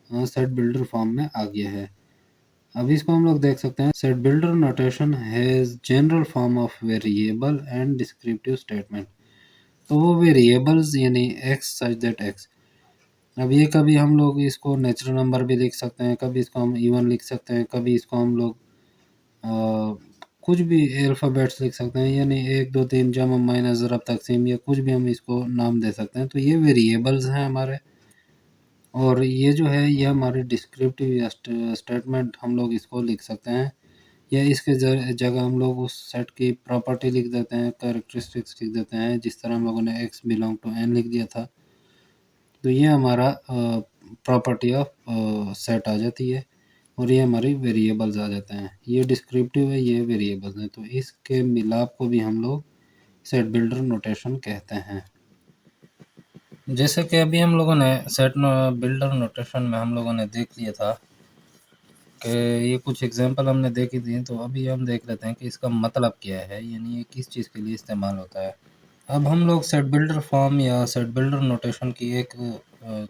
सेट बिल्डर फॉर्म में आ गया है। अब इसको हम लोग देख सकते हैं, set builder notation has general form of variable and descriptive statement. तो वो वेरिएबल्स यानी एक्स सच दैट एक्स, अब ये कभी हम लोग इसको नेचुरल नंबर भी लिख सकते हैं, कभी इसको हम इवन लिख सकते हैं, कभी इसको हम लोग कुछ भी अल्फ़ाबेट्स लिख सकते हैं, यानी 1 2 3 जमा माइनस ज़रब तक़सीम या कुछ भी हम इसको नाम दे सकते हैं। तो ये वेरिएबल्स हैं हमारे, और ये जो है ये हमारे डिस्क्रिप्टिव या स्टेटमेंट हम लोग इसको लिख सकते हैं, या इसके जगह हम लोग उस सेट की प्रॉपर्टी लिख देते हैं, कैरेक्टरिस्टिक्स लिख देते हैं, जिस तरह हम लोगों ने x बिलोंग टू n लिख दिया था। तो ये हमारा प्रॉपर्टी ऑफ सेट आ जाती है और ये हमारी वेरिएबल्स आ जाते हैं। ये डिस्क्रिप्टिव है, ये वेरिएबल्स हैं, तो इसके मिलाप को भी हम लोग सेट बिल्डर नोटेशन कहते हैं। जैसे कि अभी हम लोगों ने सेट बिल्डर नोटेशन में हम लोगों ने देख लिया था कि ये कुछ एग्जांपल हमने देखी थी, तो अभी हम देख लेते हैं कि इसका मतलब क्या है, यानी ये किस चीज़ के लिए इस्तेमाल होता है। अब हम लोग सेट बिल्डर फॉर्म या सेट बिल्डर नोटेशन की एक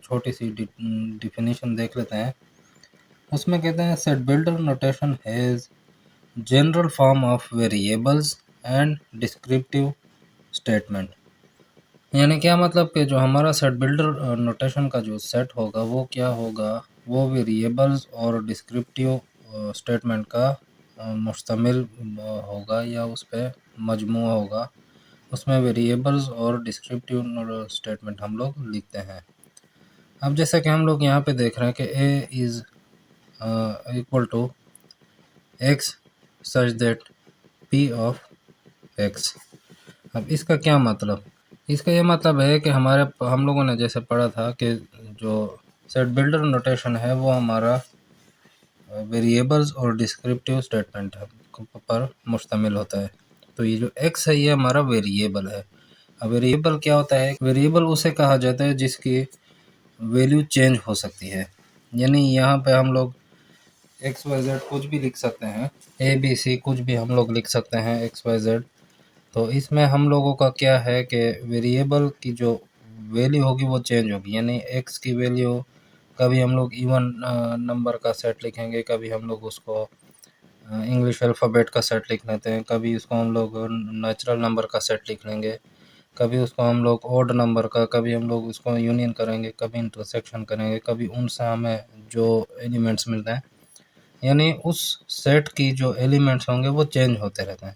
छोटी सी डिफिनीशन देख लेते हैं। उसमें कहते हैं set builder notation has general form of variables and descriptive statement. यानी क्या मतलब कि जो हमारा सेट बिल्डर नोटेशन का जो सेट होगा वो क्या होगा, वो वेरिएबल्स और डिस्क्रिप्टिव स्टेटमेंट का मुश्तमिल होगा या उस पर मजमूआ होगा। उसमें वेरिएबल्स और डिस्क्रिप्टिव स्टेटमेंट हम लोग लिखते हैं। अब जैसा कि हम लोग यहाँ पे देख रहे हैं कि A is equal to x such that P of X. अब इसका क्या मतलब, इसका ये मतलब है कि हम लोगों ने जैसे पढ़ा था कि जो सेट बिल्डर नोटेशन है वो हमारा वेरिएबल्स और डिस्क्रिप्टिव स्टेटमेंट पर मुश्तमिल होता है। तो ये जो एक्स है ये हमारा वेरिएबल है। अब वेरिएबल क्या होता है, वेरिएबल उसे कहा जाता है जिसकी वैल्यू चेंज हो सकती है। यानी यहाँ पे हम लोग एक्स वाई जेड कुछ भी लिख सकते हैं, ए बी सी कुछ भी हम लोग लिख सकते हैं एक्स वाई जेड। तो इसमें हम लोगों का क्या है कि वेरिएबल की जो वैल्यू होगी वो चेंज होगी। यानी एक्स की वैल्यू कभी हम लोग इवन नंबर का सेट लिखेंगे, कभी हम लोग उसको इंग्लिश अल्फ़ाबेट का सेट लिख लेते हैं, कभी उसको हम लोग नेचुरल नंबर का सेट लिख लेंगे, कभी उसको हम लोग ओड नंबर का, कभी हम लोग उसको यूनियन करेंगे, कभी इंटरसेक्शन करेंगे, कभी उनसे हमें जो एलिमेंट्स मिलते हैं, यानी उस सेट की जो एलिमेंट्स होंगे वो चेंज होते रहते हैं।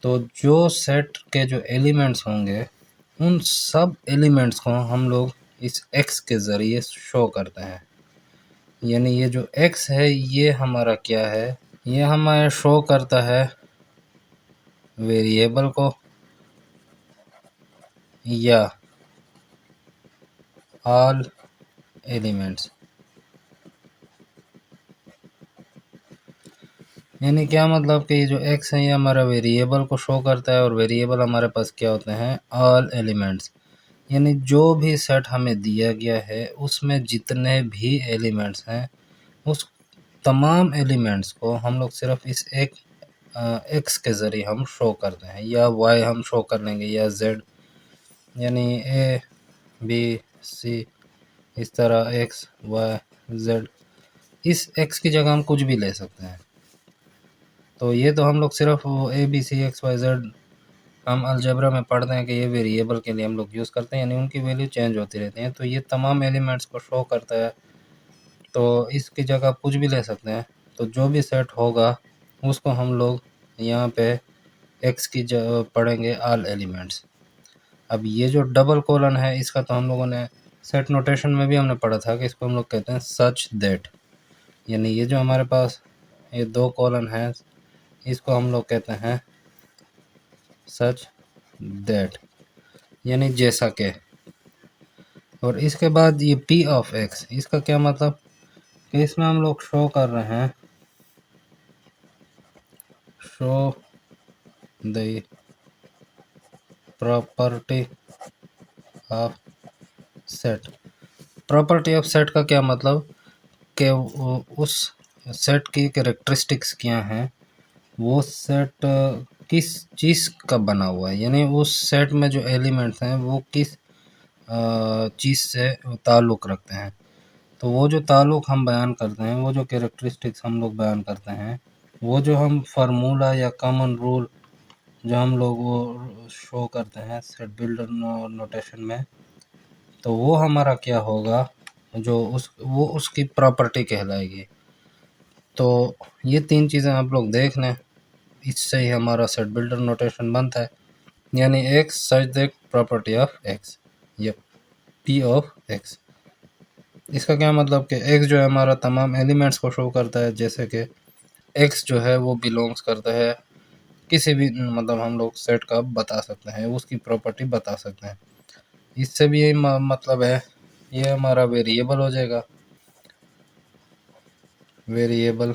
तो जो सेट के जो एलिमेंट्स होंगे उन सब एलिमेंट्स को हम लोग इस एक्स के ज़रिए शो करते हैं। यानी ये जो एक्स है ये हमारा क्या है, ये हमारा शो करता है वेरिएबल को या ऑल एलिमेंट्स। यानी क्या मतलब कि ये जो एक्स है ये हमारा वेरिएबल को शो करता है, और वेरिएबल हमारे पास क्या होते हैं, ऑल एलिमेंट्स। यानी जो भी सेट हमें दिया गया है उसमें जितने भी एलिमेंट्स हैं उस तमाम एलिमेंट्स को हम लोग सिर्फ इस एक एक्स के ज़रिए हम शो करते हैं, या वाई हम शो कर लेंगे, या जेड। यानी ए बी सी इस तरह एक्स वाई जेड, इस एक्स की जगह हम कुछ भी ले सकते हैं। तो ये तो हम लोग सिर्फ A B C X Y Z हम अलजेब्रा में पढ़ते हैं कि ये वेरिएबल के लिए हम लोग यूज़ करते हैं, यानी उनकी वैल्यू चेंज होती रहती है। तो ये तमाम एलिमेंट्स को शो करता है, तो इसकी जगह कुछ भी ले सकते हैं। तो जो भी सेट होगा उसको हम लोग यहाँ पे एक्स की जगह पढ़ेंगे ऑल एलिमेंट्स। अब ये जो डबल कोलन है इसका तो हम लोगों ने सेट नोटेशन में भी हमने पढ़ा था कि इसको हम लोग कहते हैं सच दैट। यानी ये जो हमारे पास ये दो कॉलन है इसको हम लोग कहते हैं सच दैट, यानी जैसा के। और इसके बाद ये पी ऑफ एक्स, इसका क्या मतलब कि इसमें हम लोग शो कर रहे हैं show the property of set. Property of set का क्या मतलब कि उस सेट की कैरेक्टरिस्टिक्स क्या हैं, वो सेट किस चीज़ का बना हुआ है। यानी उस सेट में जो एलिमेंट्स हैं वो किस चीज़ से ताल्लुक़ रखते हैं। तो वो जो ताल्लुक़ हम बयान करते हैं, वो जो कैरेक्टरिस्टिक्स हम लोग बयान करते हैं, वो जो हम फार्मूला या कॉमन रूल जो हम लोग वो शो करते हैं सेट बिल्डर नोटेशन में, तो वो हमारा क्या होगा, जो वो उसकी प्रॉपर्टी कहलाएगी। तो ये तीन चीज़ें आप लोग देख लें, इससे ही हमारा सेट बिल्डर नोटेशन बनता है। यानी x such that property of x या पी ऑफ एक्स। इसका क्या मतलब कि एक्स जो है हमारा तमाम एलिमेंट्स को शो करता है, जैसे कि एक्स जो है वो बिलोंग्स करता है किसी भी, मतलब हम लोग सेट का बता सकते हैं, उसकी प्रॉपर्टी बता सकते हैं। इससे भी यही मतलब है, ये हमारा वेरिएबल हो जाएगा, वेरिएबल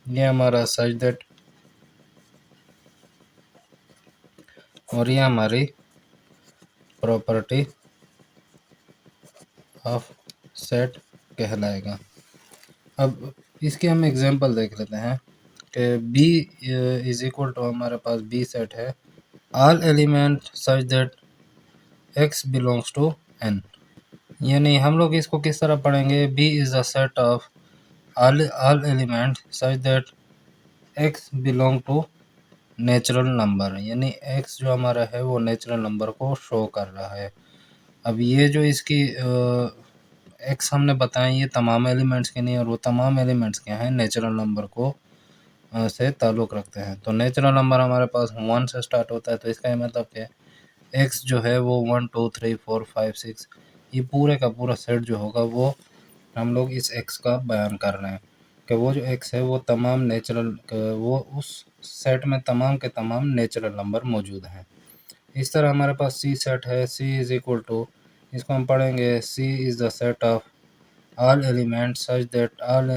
ये हमारा सच दैट, और ये हमारी प्रॉपर्टी ऑफ सेट कहलाएगा। अब इसकी हम एग्जांपल देख लेते हैं कि बी इज इक्वल टू, हमारे पास बी सेट है, all element such that x belongs to N. यानी हम लोग इसको किस तरह पढ़ेंगे, B is the set of all element such that X belong to natural number. यानी एक्स जो हमारा है वो नेचुरल नंबर को शो कर रहा है। अब ये जो इसकी एक्स हमने बताया ये तमाम एलिमेंट्स के नहीं, और वो तमाम एलिमेंट्स क्या हैं, नेचुरल नंबर को से ताल्लुक़ रखते हैं। तो नेचुरल नंबर हमारे पास 1 से स्टार्ट होता है, तो इसका ये मतलब कि एक्स जो है वो 1 2 3 4 5 6 ये पूरे का पूरा सेट जो होगा वो हम लोग इस एक्स का बयान कर रहे हैं कि वो जो एक्स है वो तमाम नेचुरल, वो उस सेट में तमाम के तमाम नेचुरल नंबर मौजूद हैं। इस तरह हमारे पास सी सेट है, सी इज़ इक्वल टू, इसको हम पढ़ेंगे C is the set of all element such that all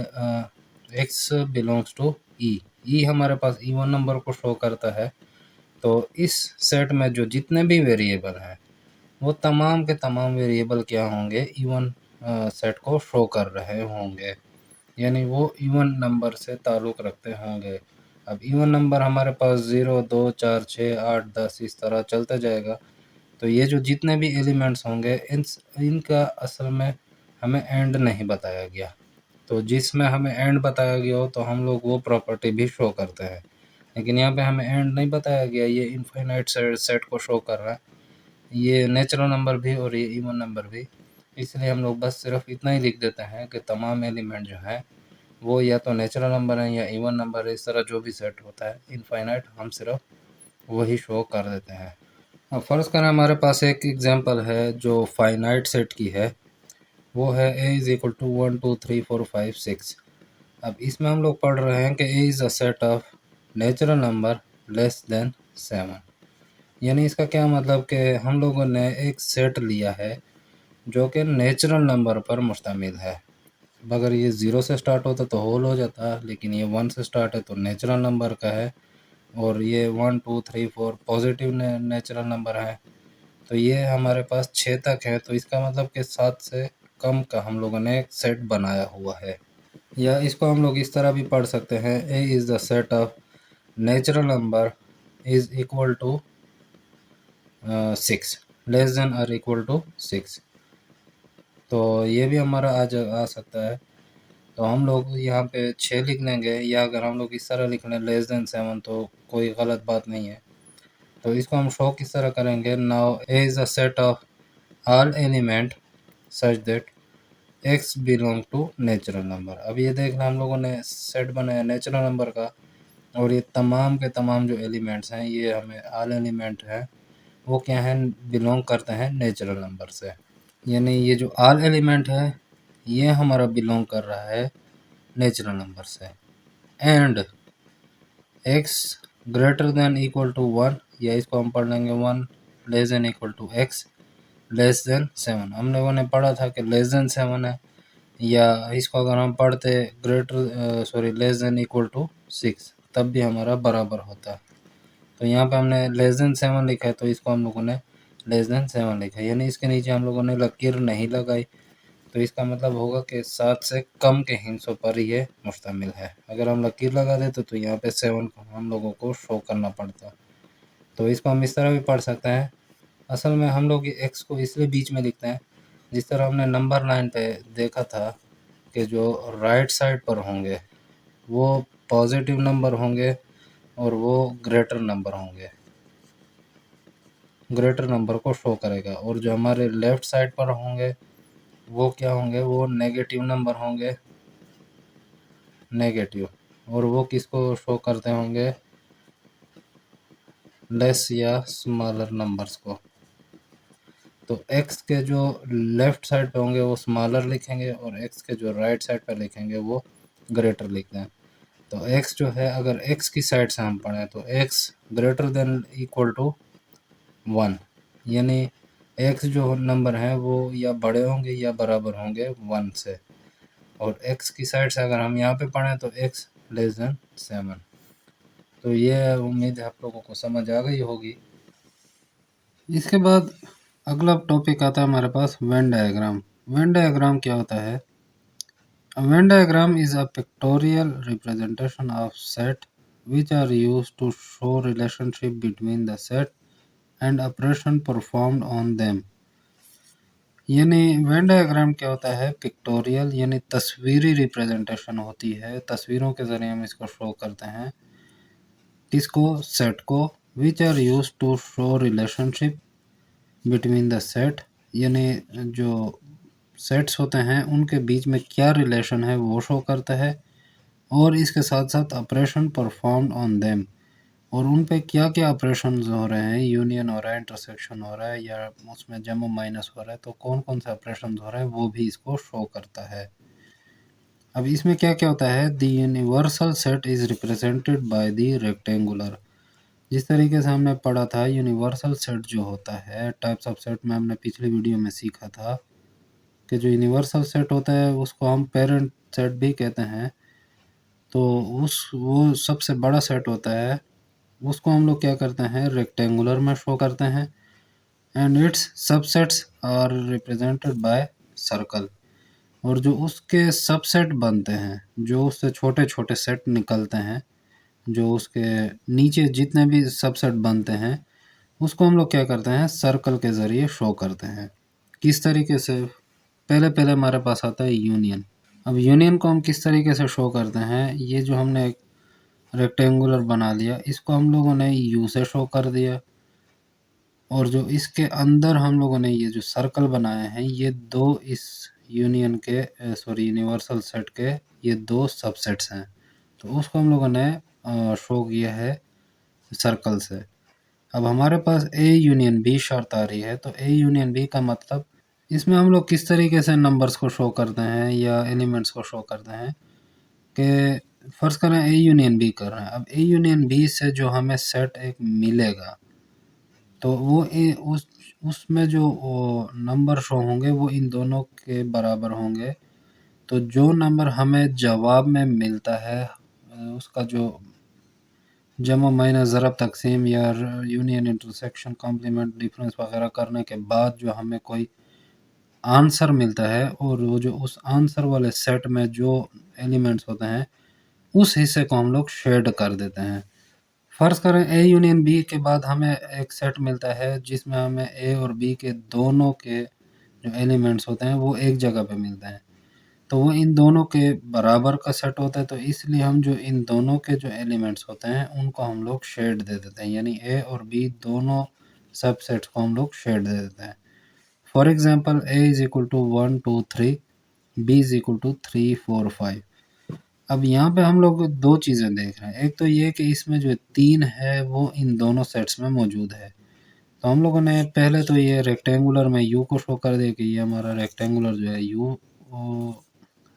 x belongs to E. E हमारे पास इवन नंबर को शो करता है। तो इस सेट में जो जितने भी वेरिएबल हैं वो तमाम के तमाम वेरिएबल क्या होंगे, इवन सेट को शो कर रहे होंगे, यानी वो इवन नंबर से ताल्लुक़ रखते होंगे। अब इवन नंबर हमारे पास 0 2 4 6 8 10 इस तरह चलता जाएगा। तो ये जो जितने भी एलिमेंट्स होंगे इनका असल में हमें एंड नहीं बताया गया। तो जिसमें हमें एंड बताया गया हो तो हम लोग वो प्रॉपर्टी भी शो करते हैं, लेकिन यहाँ पे हमें एंड नहीं बताया गया, ये इनफाइनाइट सेट को शो कर रहा है, ये नेचुरल नंबर भी और ये इवन नंबर भी। इसलिए हम लोग बस सिर्फ इतना ही लिख देते हैं कि तमाम एलिमेंट जो हैं वो या तो नेचुरल नंबर है या इवन नंबर है। इस तरह जो भी सेट होता है इनफाइनाइट हम सिर्फ वही शो कर देते हैं। अब फ़र्ज़ करें हमारे पास एक एग्जांपल है जो फाइनाइट सेट की है, वो है a इज़ इक्वल टू 1 2 3 4 5 6। अब इसमें हम लोग पढ़ रहे हैं कि a is a set of natural number less than 7। यानी इसका क्या मतलब कि हम लोगों ने एक सेट लिया है जो कि नेचुरल नंबर पर मुश्तमिल है। अगर ये 0 से स्टार्ट होता तो होल हो जाता, लेकिन ये 1 से स्टार्ट है तो नेचुरल नंबर का है, और ये 1 2 3 4 पॉजिटिव नेचुरल नंबर है। तो ये हमारे पास 6 तक है, तो इसका मतलब कि 7 से कम का हम लोगों ने एक सेट बनाया हुआ है। या इसको हम लोग इस तरह भी पढ़ सकते हैं, A is the set of natural number is equal to 6 less than और इक्वल टू 6। तो ये भी हमारा आ सकता है। तो हम लोग यहाँ पे 6 लिख लेंगे, या अगर हम लोग इस तरह लिख लें लेस देन 7 तो कोई गलत बात नहीं है। तो इसको हम शो किस तरह करेंगे, now A is a set of all element such that X belong to natural number. अब ये देखना हम लोगों ने सेट बनाया नेचुरल नंबर का, और ये तमाम के तमाम जो एलिमेंट्स हैं ये हमें ऑल एलिमेंट हैं वो क्या हैं, बिलोंग करते हैं नेचुरल नंबर से। यानी ये जो ऑल एलिमेंट है ये हमारा बिलोंग कर रहा है नेचुरल नंबर से। And X greater than equal to 1, या इसको हम पढ़ लेंगे 1 less than equal to X less than 7। हम लोगों ने पढ़ा था कि लेस देन 7 है, या इसको अगर हम पढ़ते greater less than equal to 6 तब भी हमारा बराबर होता। तो यहाँ पे हमने लेस देन 7 लिखा है, तो इसको हम लोगों ने लेस देन 7 लिखा है, यानी इसके नीचे हम लोगों ने लकीर नहीं लगाई। तो इसका मतलब होगा कि 7 से कम के हिस्सों पर ये मुश्तमिल है। अगर हम लकीर लगा देते तो यहाँ पे 7 हम लोगों को शो करना पड़ता। तो इसको हम इस तरह भी पढ़ सकते हैं। असल में हम लोग एक्स को इसलिए बीच में लिखते हैं, जिस तरह हमने नंबर लाइन पे देखा था कि जो राइट साइड पर होंगे वो पॉजिटिव नंबर होंगे और वो ग्रेटर नंबर होंगे, ग्रेटर नंबर को शो करेगा, और जो हमारे लेफ़्ट साइड पर होंगे वो क्या होंगे, वो नेगेटिव नंबर होंगे, नेगेटिव, और वो किसको शो करते होंगे, लेस या स्मॉलर नंबर्स को। तो x के जो लेफ़्ट साइड पे होंगे वो स्मॉलर लिखेंगे, और x के जो राइट साइड पे लिखेंगे वो ग्रेटर लिखते हैं। तो x जो है अगर x की साइड से हम पढ़ें तो x greater than equal to 1, यानी x जो नंबर हैं वो या बड़े होंगे या बराबर होंगे 1 से, और x की साइड से अगर हम यहाँ पे पढ़ें तो x लेस देन 7। तो ये उम्मीद है आप लोगों को समझ आ गई होगी। इसके बाद अगला टॉपिक आता है हमारे पास वेन डायग्राम। वेन डायग्राम क्या होता है, A Venn diagram is a pictorial representation of set which are used to show relationship between the set and operation performed on them. यानी वेन डायग्राम क्या होता है? पिक्टोरियल यानी तस्वीरी रिप्रेजेंटेशन होती है, तस्वीरों के ज़रिए हम इसको शो करते हैं। किसको? सेट को। Which are use to show relationship between the set, यानी जो सेट्स होते हैं उनके बीच में क्या रिलेशन है वो शो करता है, और इसके साथ साथ ऑपरेशन परफॉर्म्ड ऑन देम, और उन पे क्या क्या ऑपरेशन हो रहे हैं, यूनियन हो रहा है, इंटरसेक्शन हो रहा है, या उसमें जमो माइनस हो रहा है, तो कौन कौन से ऑपरेशन हो रहे हैं वो भी इसको शो करता है। अब इसमें क्या क्या होता है? The universal set is represented by the rectangular. जिस तरीके से हमने पढ़ा था, यूनिवर्सल सेट जो होता है, टाइप्स ऑफ सेट में हमने पिछली वीडियो में सीखा था कि जो यूनिवर्सल सेट होता है उसको हम पेरेंट सेट भी कहते हैं। तो वो सबसे बड़ा सेट होता है, उसको हम लोग क्या करते हैं? रेक्टेंगुलर में शो करते हैं। And its subsets are represented by circle. और जो उसके सबसेट बनते हैं, जो उससे छोटे छोटे सेट निकलते हैं, जो उसके नीचे जितने भी सबसेट बनते हैं, उसको हम लोग क्या करते हैं? सर्कल के ज़रिए शो करते हैं। किस तरीके से? पहले पहले हमारे पास आता है यूनियन। अब यूनियन को हम किस तरीके से शो करते हैं? ये जो हमने एक रेक्टेंगुलर बना लिया, इसको हम लोगों ने यू से शो कर दिया, और जो इसके अंदर हम लोगों ने ये जो सर्कल बनाए हैं, ये दो इस यूनियन के यूनिवर्सल सेट के ये दो सबसेट्स हैं, तो उसको हम लोगों ने शो किया है सर्कल से। अब हमारे पास ए यूनियन बी शर्त आ रही है, तो ए यूनियन बी का मतलब, इसमें हम लोग किस तरीके से नंबर्स को शो करते हैं या एलिमेंट्स को शो करते हैं कि फर्ज करें ए यूनियन बी कर रहे हैं। अब ए यूनियन बी से जो हमें सेट एक मिलेगा, तो वो उसमें जो नंबर शो होंगे वो इन दोनों के बराबर होंगे। तो जो नंबर हमें जवाब में मिलता है, उसका जो जमा माइनस ज़रब तकसीम या यूनियन इंटरसेक्शन कॉम्प्लीमेंट डिफरेंस वगैरह करने के बाद जो हमें कोई आंसर मिलता है, और वो जो उस आंसर वाले सेट में जो एलिमेंट्स होते हैं उस हिस्से को हम लोग शेड कर देते हैं। फ़र्ज़ करें ए यूनियन बी के बाद हमें एक सेट मिलता है जिसमें हमें ए और बी के दोनों के जो एलिमेंट्स होते हैं वो एक जगह पे मिलते हैं, तो वो इन दोनों के बराबर का सेट होता है। तो इसलिए हम जो इन दोनों के जो एलिमेंट्स होते हैं उनको हम लोग शेड दे देते हैं, यानी ए और बी दोनों सबसेट्स को हम लोग शेड दे देते हैं। For example, A is equal to 1 2 3, B is equal to 3 4 5। अब यहाँ पे हम लोग दो चीज़ें देख रहे हैं। एक तो ये कि इसमें जो 3 है वो इन दोनों सेट्स में मौजूद है। तो हम लोगों ने पहले तो ये रेक्टेंगुलर में यू को शो कर दिया कि ये हमारा रेक्टेंगुलर जो है यू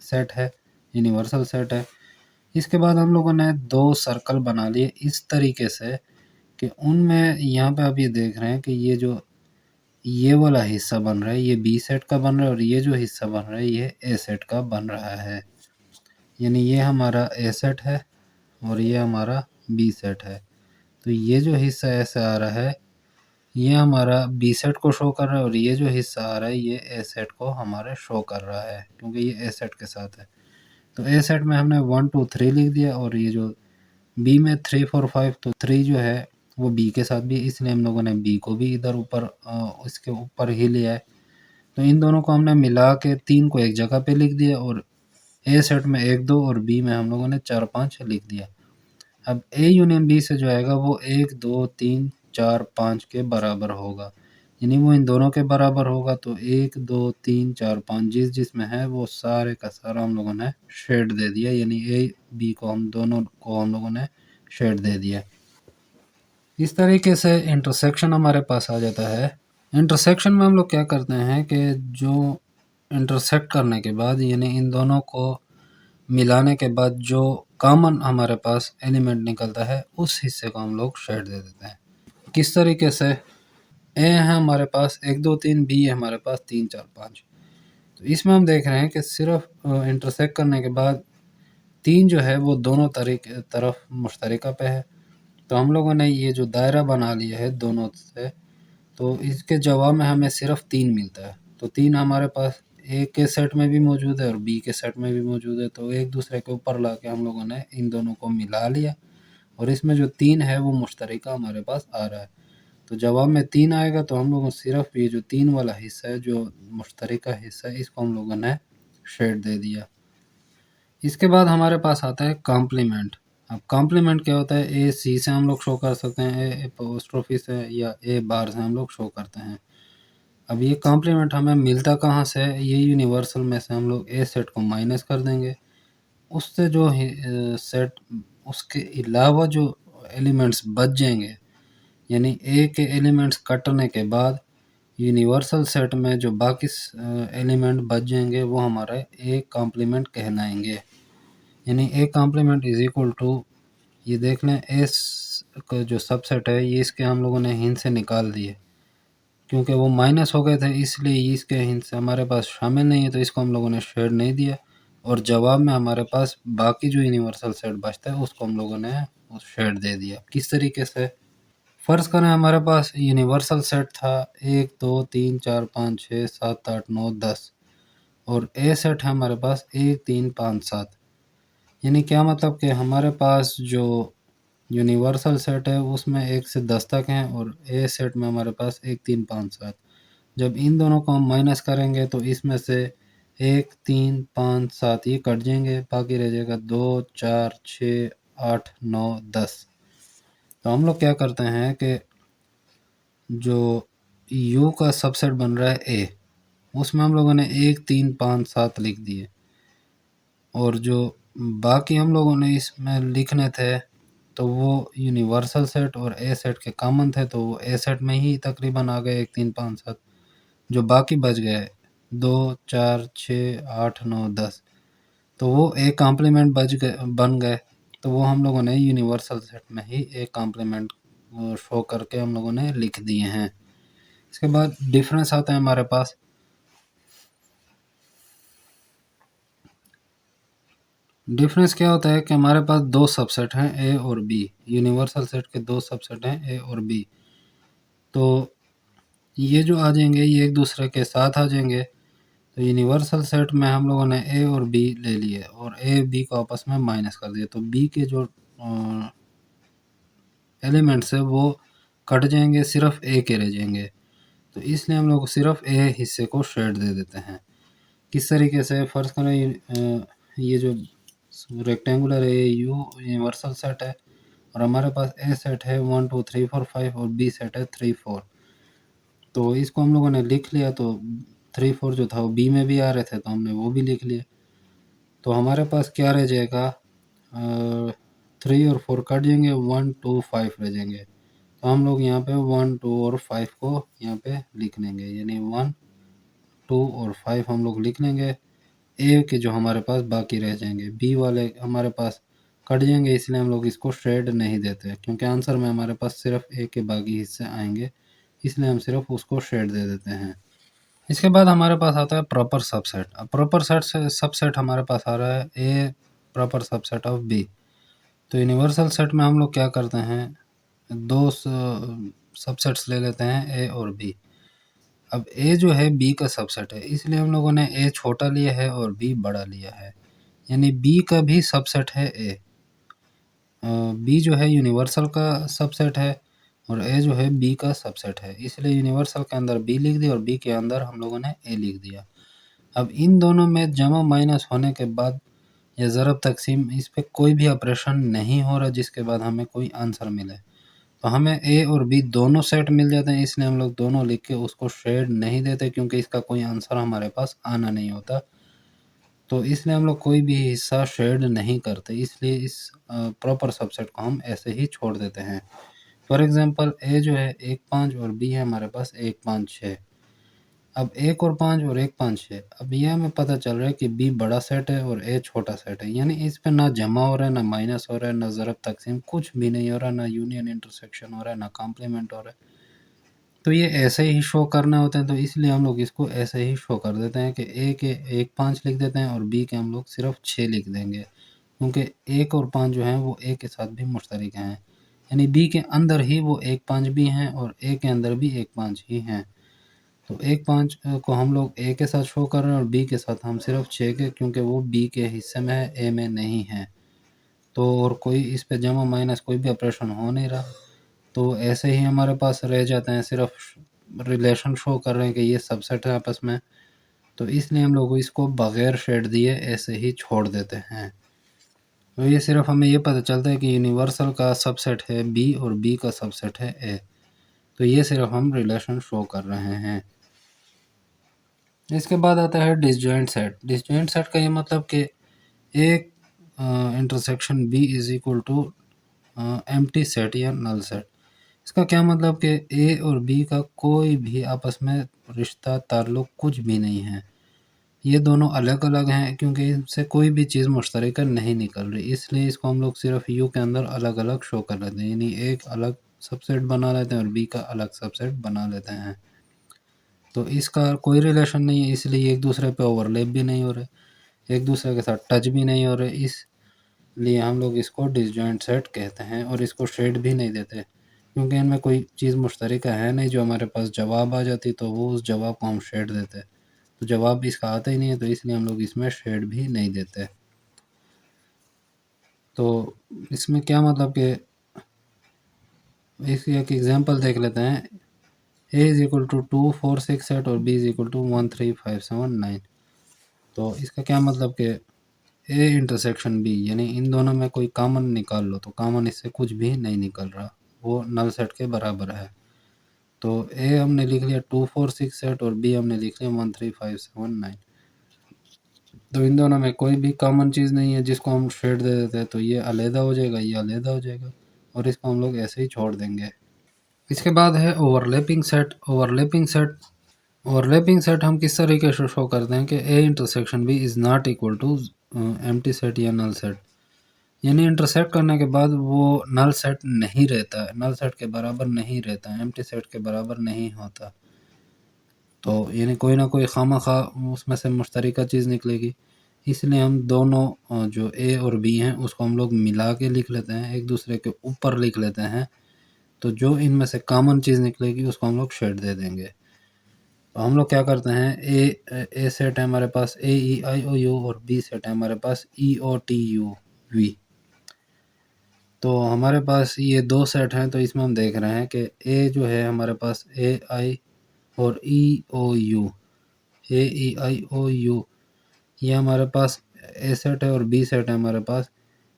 सेट है, यूनिवर्सल सेट है। इसके बाद हम लोगों ने दो सर्कल बना लिए इस तरीके से कि उनमें यहाँ पे आप ये देख रहे हैं कि ये वाला हिस्सा बन रहा है, ये बी सेट का बन रहा है, और ये जो हिस्सा बन रहा है ये ए सेट का बन रहा है। यानी ये हमारा ए सेट है और ये हमारा बी सेट है। तो ये जो हिस्सा ऐसे आ रहा है ये हमारा बी सेट को शो कर रहा है, और ये जो हिस्सा आ रहा है ये ए सेट को हमारे शो कर रहा है, क्योंकि ये ए सेट के साथ है। तो ए सेट में हमने 1 2 3 लिख दिया, और ये जो बी में 3 4 5, तो 3 जो है वो बी के साथ भी, इसलिए हम लोगों ने बी को भी इधर ऊपर इसके ऊपर ही लिया है। तो इन दोनों को हमने मिला के 3 को एक जगह पे लिख दिया, और ए सेट में 1 2 और बी में हम लोगों ने 4 5 लिख दिया। अब ए यूनियन बी से जो आएगा वो 1 2 3 4 5 के बराबर होगा, यानी वो इन दोनों के बराबर होगा। तो 1 2 3 4 5 जिसमें है वो सारे का सारा हम लोगों ने शेड दे दिया, यानी ए बी को हम दोनों को हम लोगों ने शेड दे दिया। इस तरीके से इंटरसेक्शन हमारे पास आ जाता है। इंटरसेक्शन में हम लोग क्या करते हैं कि जो इंटरसेक्ट करने के बाद, यानी इन दोनों को मिलाने के बाद जो कॉमन हमारे पास एलिमेंट निकलता है उस हिस्से को हम लोग शेड दे देते हैं। किस तरीके से? ए है हमारे पास 1 2 3, बी है हमारे पास 3 4 5। तो इसमें हम देख रहे हैं कि सिर्फ इंटरसेक्ट करने के बाद 3 जो है वो दोनों तरफ मुश्तरका पे है। तो हम लोगों ने ये जो दायरा बना लिया है दोनों से, तो इसके जवाब में हमें सिर्फ 3 मिलता है। तो 3 हमारे पास ए के सेट में भी मौजूद है और बी के सेट में भी मौजूद है, तो एक दूसरे के ऊपर ला के हम लोगों ने इन दोनों को मिला लिया और इसमें जो 3 है वो मुश्तरका हमारे पास आ रहा है। तो जवाब में 3 आएगा तो हम लोगों सिर्फ ये जो 3 वाला हिस्सा है, जो मुश्तरका हिस्सा है, इसको हम लोगों ने शेड दे दिया। इसके बाद हमारे पास आता है कॉम्प्लीमेंट। अब कॉम्प्लीमेंट क्या होता है, ए सी से हम लोग शो कर सकते हैं, ए अपोस्ट्रोफी से या ए बार से हम लोग शो करते हैं। अब ये कॉम्प्लीमेंट हमें मिलता कहाँ से है, ये यूनिवर्सल में से हम लोग ए सेट को माइनस कर देंगे, उससे जो सेट उसके अलावा जो एलिमेंट्स बच जाएंगे, यानी ए के एलिमेंट्स कटने के बाद यूनिवर्सल सेट में जो बाकी एलिमेंट बच जाएंगे वो हमारे ए कॉम्प्लीमेंट कहलाएंगे। यानी A complement is equal to, ये देख लें एस का जो सबसेट है ये इसके हम लोगों ने हिंद से निकाल दिए, क्योंकि वो माइनस हो गए थे इसलिए इसके हिंद से हमारे पास शामिल नहीं है, तो इसको हम लोगों ने शेड नहीं दिया और जवाब में हमारे पास बाकी जो यूनिवर्सल सेट बचता है उसको हम लोगों ने उस शेड दे दिया। किस तरीके से, फ़र्ज़ करें हमारे पास यूनिवर्सल सेट था 1 2 3 4 5 6 7 8 9 10 और ए सेट है हमारे पास 1 3 5 7। यानी क्या मतलब कि हमारे पास जो यूनिवर्सल सेट है उसमें 1 से 10 तक हैं और ए सेट में हमारे पास 1 3 5 7। जब इन दोनों को हम माइनस करेंगे तो इसमें से 1 3 5 7 ये कट जाएंगे, बाकी रह जाएगा 2 4 6 8 9 10। तो हम लोग क्या करते हैं कि जो यू का सबसेट बन रहा है ए, उसमें हम लोगों ने 1 3 5 7 लिख दिए और जो बाकी हम लोगों ने इसमें लिखने थे तो वो यूनिवर्सल सेट और ए सेट के कॉमन थे, तो वो ए सेट में ही तकरीबन आ गए 1 3 5 7। जो बाकी बच गए 2 4 6 8 9 10, तो वो एक कॉम्प्लीमेंट बन गए, तो वो हम लोगों ने यूनिवर्सल सेट में ही एक कॉम्प्लीमेंट शो करके हम लोगों ने लिख दिए हैं। इसके बाद डिफरेंस आता है हमारे पास। डिफरेंस क्या होता है कि हमारे पास दो सबसेट हैं ए और बी, यूनिवर्सल सेट के दो सबसेट हैं ए और बी, तो ये जो आ जाएंगे ये एक दूसरे के साथ आ जाएंगे। तो यूनिवर्सल सेट में हम लोगों ने ए और बी ले लिए और ए बी को आपस में माइनस कर दिया, तो बी के जो एलिमेंट्स है वो कट जाएंगे, सिर्फ ए के रह जाएंगे, तो इसलिए हम लोग सिर्फ ए हिस्से को शेड दे देते हैं। किस तरीके से, फर्ज करें ये जो रेक्टेंगुलर है यू यूनिवर्सल सेट है और हमारे पास ए सेट है 1 2 3 4 5 और बी सेट है 3 4। तो इसको हम लोगों ने लिख लिया, तो 3 4 जो था वो बी में भी आ रहे थे तो हमने वो भी लिख लिए। तो हमारे पास क्या रह जाएगा, 3 और 4 कट जाएंगे, 1 2 5 रह जाएंगे, तो हम लोग यहाँ पे 1 2 और 5 को यहाँ पे लिख लेंगे, यानी 1 2 और 5 हम लोग लिख लेंगे। ए के जो हमारे पास बाकी रह जाएंगे, बी वाले हमारे पास कट जाएंगे, इसलिए हम लोग इसको शेड नहीं देते, क्योंकि आंसर में हमारे पास सिर्फ ए के बाकी हिस्से आएंगे, इसलिए हम सिर्फ उसको शेड दे देते हैं। इसके बाद हमारे पास आता है प्रॉपर सबसेट। अब प्रॉपर सेट से सबसेट हमारे पास आ रहा है ए प्रॉपर सबसेट ऑफ बी। तो यूनिवर्सल सेट में हम लोग क्या करते हैं, दो सबसेट्स ले लेते हैं ए और बी। अब ए जो है बी का सबसेट है, इसलिए हम लोगों ने ए छोटा लिया है और बी बड़ा लिया है, यानी बी का भी सबसेट है ए। बी जो है यूनिवर्सल का सबसेट है और ए जो है बी का सबसेट है, इसलिए यूनिवर्सल के अंदर बी लिख दिया और बी के अंदर हम लोगों ने ए लिख दिया। अब इन दोनों में जमा माइनस होने के बाद या ज़रब तकसीम, इस पे कोई भी ऑपरेशन नहीं हो रहा जिसके बाद हमें कोई आंसर मिले, तो हमें ए और बी दोनों सेट मिल जाते हैं, इसलिए हम लोग दोनों लिख के उसको शेड नहीं देते, क्योंकि इसका कोई आंसर हमारे पास आना नहीं होता, तो इसलिए हम लोग कोई भी हिस्सा शेड नहीं करते, इसलिए इस प्रॉपर सबसेट को हम ऐसे ही छोड़ देते हैं। फॉर एग्जांपल ए जो है 1 5 और बी है हमारे पास 1 5 6। अब 1 और 5 और 1 5 6, अब ये हमें पता चल रहा है कि बी बड़ा सेट है और ए छोटा सेट है, यानी इस पे ना जमा हो रहा है, ना माइनस हो रहा है, ना ज़रब तकसीम, कुछ भी नहीं हो रहा, ना यूनियन इंटरसेक्शन हो रहा है, ना कॉम्प्लीमेंट हो रहा है। तो ये ऐसे ही शो करना होता है, तो इसलिए हम लोग इसको ऐसे ही शो कर देते हैं कि ए के 1 5 लिख देते हैं और बी के हम लोग सिर्फ 6 लिख देंगे, क्योंकि 1 और 5 जो हैं वो ए के साथ भी मुश्तरक हैं, यानी बी के अंदर ही वो 1 5 भी हैं और ए के अंदर भी 1 5 ही हैं। तो 1 5 को हम लोग ए के साथ शो कर रहे हैं और बी के साथ हम सिर्फ 6 के, क्योंकि वो बी के हिस्से में है, ए में नहीं है। तो और कोई इस पे जमा माइनस कोई भी ऑपरेशन हो नहीं रहा, तो ऐसे ही हमारे पास रह जाते हैं, सिर्फ रिलेशन शो कर रहे हैं कि ये सबसेट है आपस में। तो इसलिए हम लोग इसको बगैर शेड दिए ऐसे ही छोड़ देते हैं। तो ये सिर्फ हमें ये पता चलता है कि यूनिवर्सल का सबसेट है बी और बी का सबसेट है ए। तो ये सिर्फ हम रिलेशन शो कर रहे हैं। इसके बाद आता है डिसजॉइंट सेट। डिसजॉइंट सेट का ये मतलब कि एक intersection B is equal to empty set या नल सेट। इसका क्या मतलब कि ए और बी का कोई भी आपस में रिश्ता ताल्लुक कुछ भी नहीं है। ये दोनों अलग अलग हैं क्योंकि इनसे कोई भी चीज़ मुश्तरका नहीं निकल रही, इसलिए इसको हम लोग सिर्फ यू के अंदर अलग अलग शो कर लेते हैं, यानी एक अलग सबसेट बना लेते हैं और बी का अलग सबसेट बना लेते हैं। तो इसका कोई रिलेशन नहीं है, इसलिए एक दूसरे पे ओवरलैप भी नहीं हो रहे, एक दूसरे के साथ टच भी नहीं हो रहे, इसलिए हम लोग इसको डिसजॉइंट सेट कहते हैं। और इसको शेड भी नहीं देते क्योंकि इनमें कोई चीज़ मुश्तरका है नहीं, जो हमारे पास जवाब आ जाती तो वो उस जवाब को हम शेड देते, तो जवाब भी इसका आता ही नहीं है, तो इसलिए हम लोग इसमें शेड भी नहीं देते। तो इसमें क्या मतलब कि इसकी एक एग्जांपल देख लेते हैं। ए इज इक्वल टू 2 4 6 8 और बी इज इक्वल टू 1 3 5 7 9। तो इसका क्या मतलब कि ए इंटरसेक्शन बी, यानी इन दोनों में कोई कॉमन निकाल लो, तो कॉमन इससे कुछ भी नहीं निकल रहा, वो नल सेट के बराबर है। तो ए हमने लिख लिया 2 4 6 8 और बी हमने लिख लिया 1 3 5 7 9। तो इन दोनों में कोई भी कॉमन चीज़ नहीं है जिसको हम शेड दे देते हैं, तो ये अलहदा हो जाएगा, ये अलहदा हो जाएगा और इसको हम लोग ऐसे ही छोड़ देंगे। इसके बाद है ओवरलैपिंग सेट। ओवरलैपिंग सेट हम किस तरीके से शो करते हैं कि A intersection B is not equal to empty set या नल सेट, यानी इंटरसेक्ट करने के बाद वो नल सेट नहीं रहता है, नल सेट के बराबर नहीं रहता है, एम्प्टी सेट के बराबर नहीं होता। तो यानी कोई ना कोई खामखा उसमें से मुश्तरका चीज़ निकलेगी, इसलिए हम दोनों जो ए और बी हैं उसको हम लोग मिला के लिख लेते हैं, एक दूसरे के ऊपर लिख लेते हैं। तो जो इनमें से कॉमन चीज़ निकलेगी उसको हम लोग शेड दे देंगे। तो हम लोग क्या करते हैं, ए सेट है हमारे पास ए ई आई ओ यू और बी सेट है हमारे पास ई ओ टी यू वी। तो हमारे पास ये दो सेट हैं, तो इसमें हम देख रहे हैं कि ए जो है हमारे पास ए आई और ई ओ you, A E I O you, ये हमारे पास ए सेट है और बी सेट है हमारे पास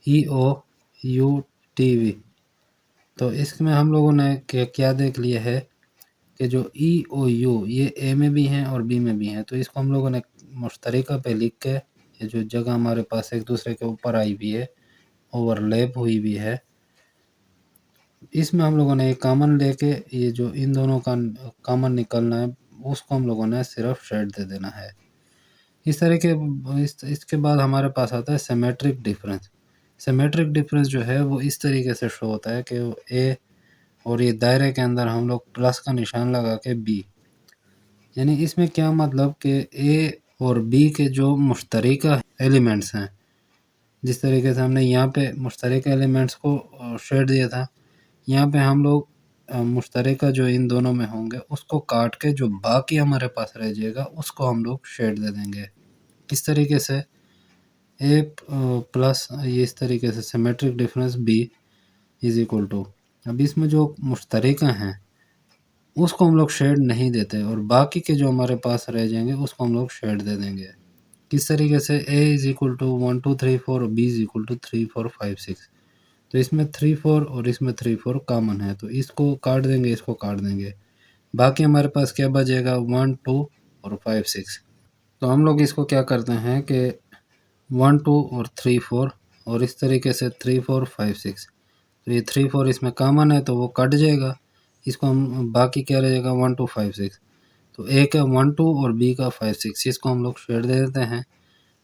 ई ओ यू टी वी। तो इसमें हम लोगों ने क्या देख लिया है कि जो ई ओ यू ये ए में भी हैं और बी में भी हैं, तो इसको हम लोगों ने मुश्तरका पे लिख के, ये जो जगह हमारे पास एक दूसरे के ऊपर आई हुई है, ओवरलैप हुई भी है, इसमें हम लोगों ने एक कॉमन लेके ये जो इन दोनों का कॉमन निकलना है उसको हम लोगों ने सिर्फ शेड दे देना है। इस तरह के इसके बाद हमारे पास आता है सिमेट्रिक डिफरेंस। सिमेट्रिक डिफरेंस जो है वो इस तरीके से शो होता है कि ए और ये दायरे के अंदर हम लोग प्लस का निशान लगा के बी, यानी इसमें क्या मतलब कि ए और बी के जो मुश्तरका एलिमेंट्स हैं, जिस तरीके से हमने यहाँ पे मुश्तरका एलिमेंट्स को शेड दिया था, यहाँ पे हम लोग मुश्तरका जो इन दोनों में होंगे उसको काट के जो बाकी हमारे पास रह जाएगा उसको हम लोग शेड दे देंगे। किस तरीके से, ए प्लस ये इस तरीके से symmetric difference B is equal to, अब इसमें जो मुश्तरका हैं उसको हम लोग शेड नहीं देते और बाकी के जो हमारे पास रह जाएंगे उसको हम लोग शेड दे देंगे। किस तरीके से, ए इज इक्वल टू 1 2 3 4 और बी इज इक्वल टू 3 4 5 6। तो इसमें 3 4 और इसमें 3 4 कॉमन है, तो इसको काट देंगे, इसको काट देंगे, बाकी हमारे पास क्या बचेगा 1 2 और 5 6। तो हम लोग इसको क्या करते हैं कि 1 2 और 3 4 और इस तरीके से 3 4 5 6, तो ये 3 4 इसमें कॉमन है तो वो कट जाएगा, इसको हम बाकी क्या रहेगा 1 2 5 6। तो ए का 1 2 और बी का 5 6 इसको हम लोग शेड दे देते हैं,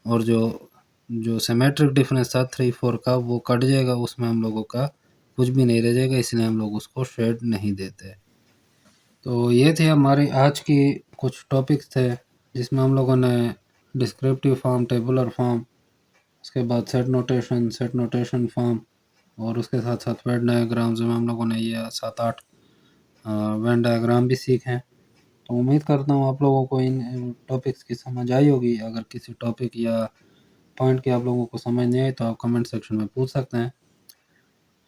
और जो जो सिमेट्रिक डिफरेंस था 3 4 का वो कट जाएगा, उसमें हम लोगों का कुछ भी नहीं रह जाएगा, इसलिए हम लोग उसको शेड नहीं देते। तो ये थे हमारे आज की कुछ टॉपिक्स थे जिसमें हम लोगों ने डिस्क्रिप्टिव फॉर्म, टेबुलर फॉर्म, उसके बाद सेट नोटेशन फॉर्म और उसके साथ साथ वेन डायग्राम्स में हम लोगों ने ये 7 8 वेन डायग्राम भी सीखे हैं। तो उम्मीद करता हूँ आप लोगों को इन टॉपिक्स की समझ आई होगी। अगर किसी टॉपिक या पॉइंट की आप लोगों को समझ नहीं आई तो आप कमेंट सेक्शन में पूछ सकते हैं।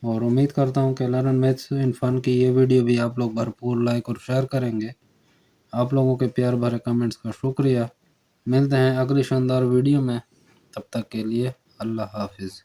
और उम्मीद करता हूँ कि लर्न मैथ्स इन फन की ये वीडियो भी आप लोग भरपूर लाइक और शेयर करेंगे। आप लोगों के प्यार भरे कमेंट्स का शुक्रिया। मिलते हैं अगली शानदार वीडियो में, तब तक के लिए अल्लाह हाफिज़।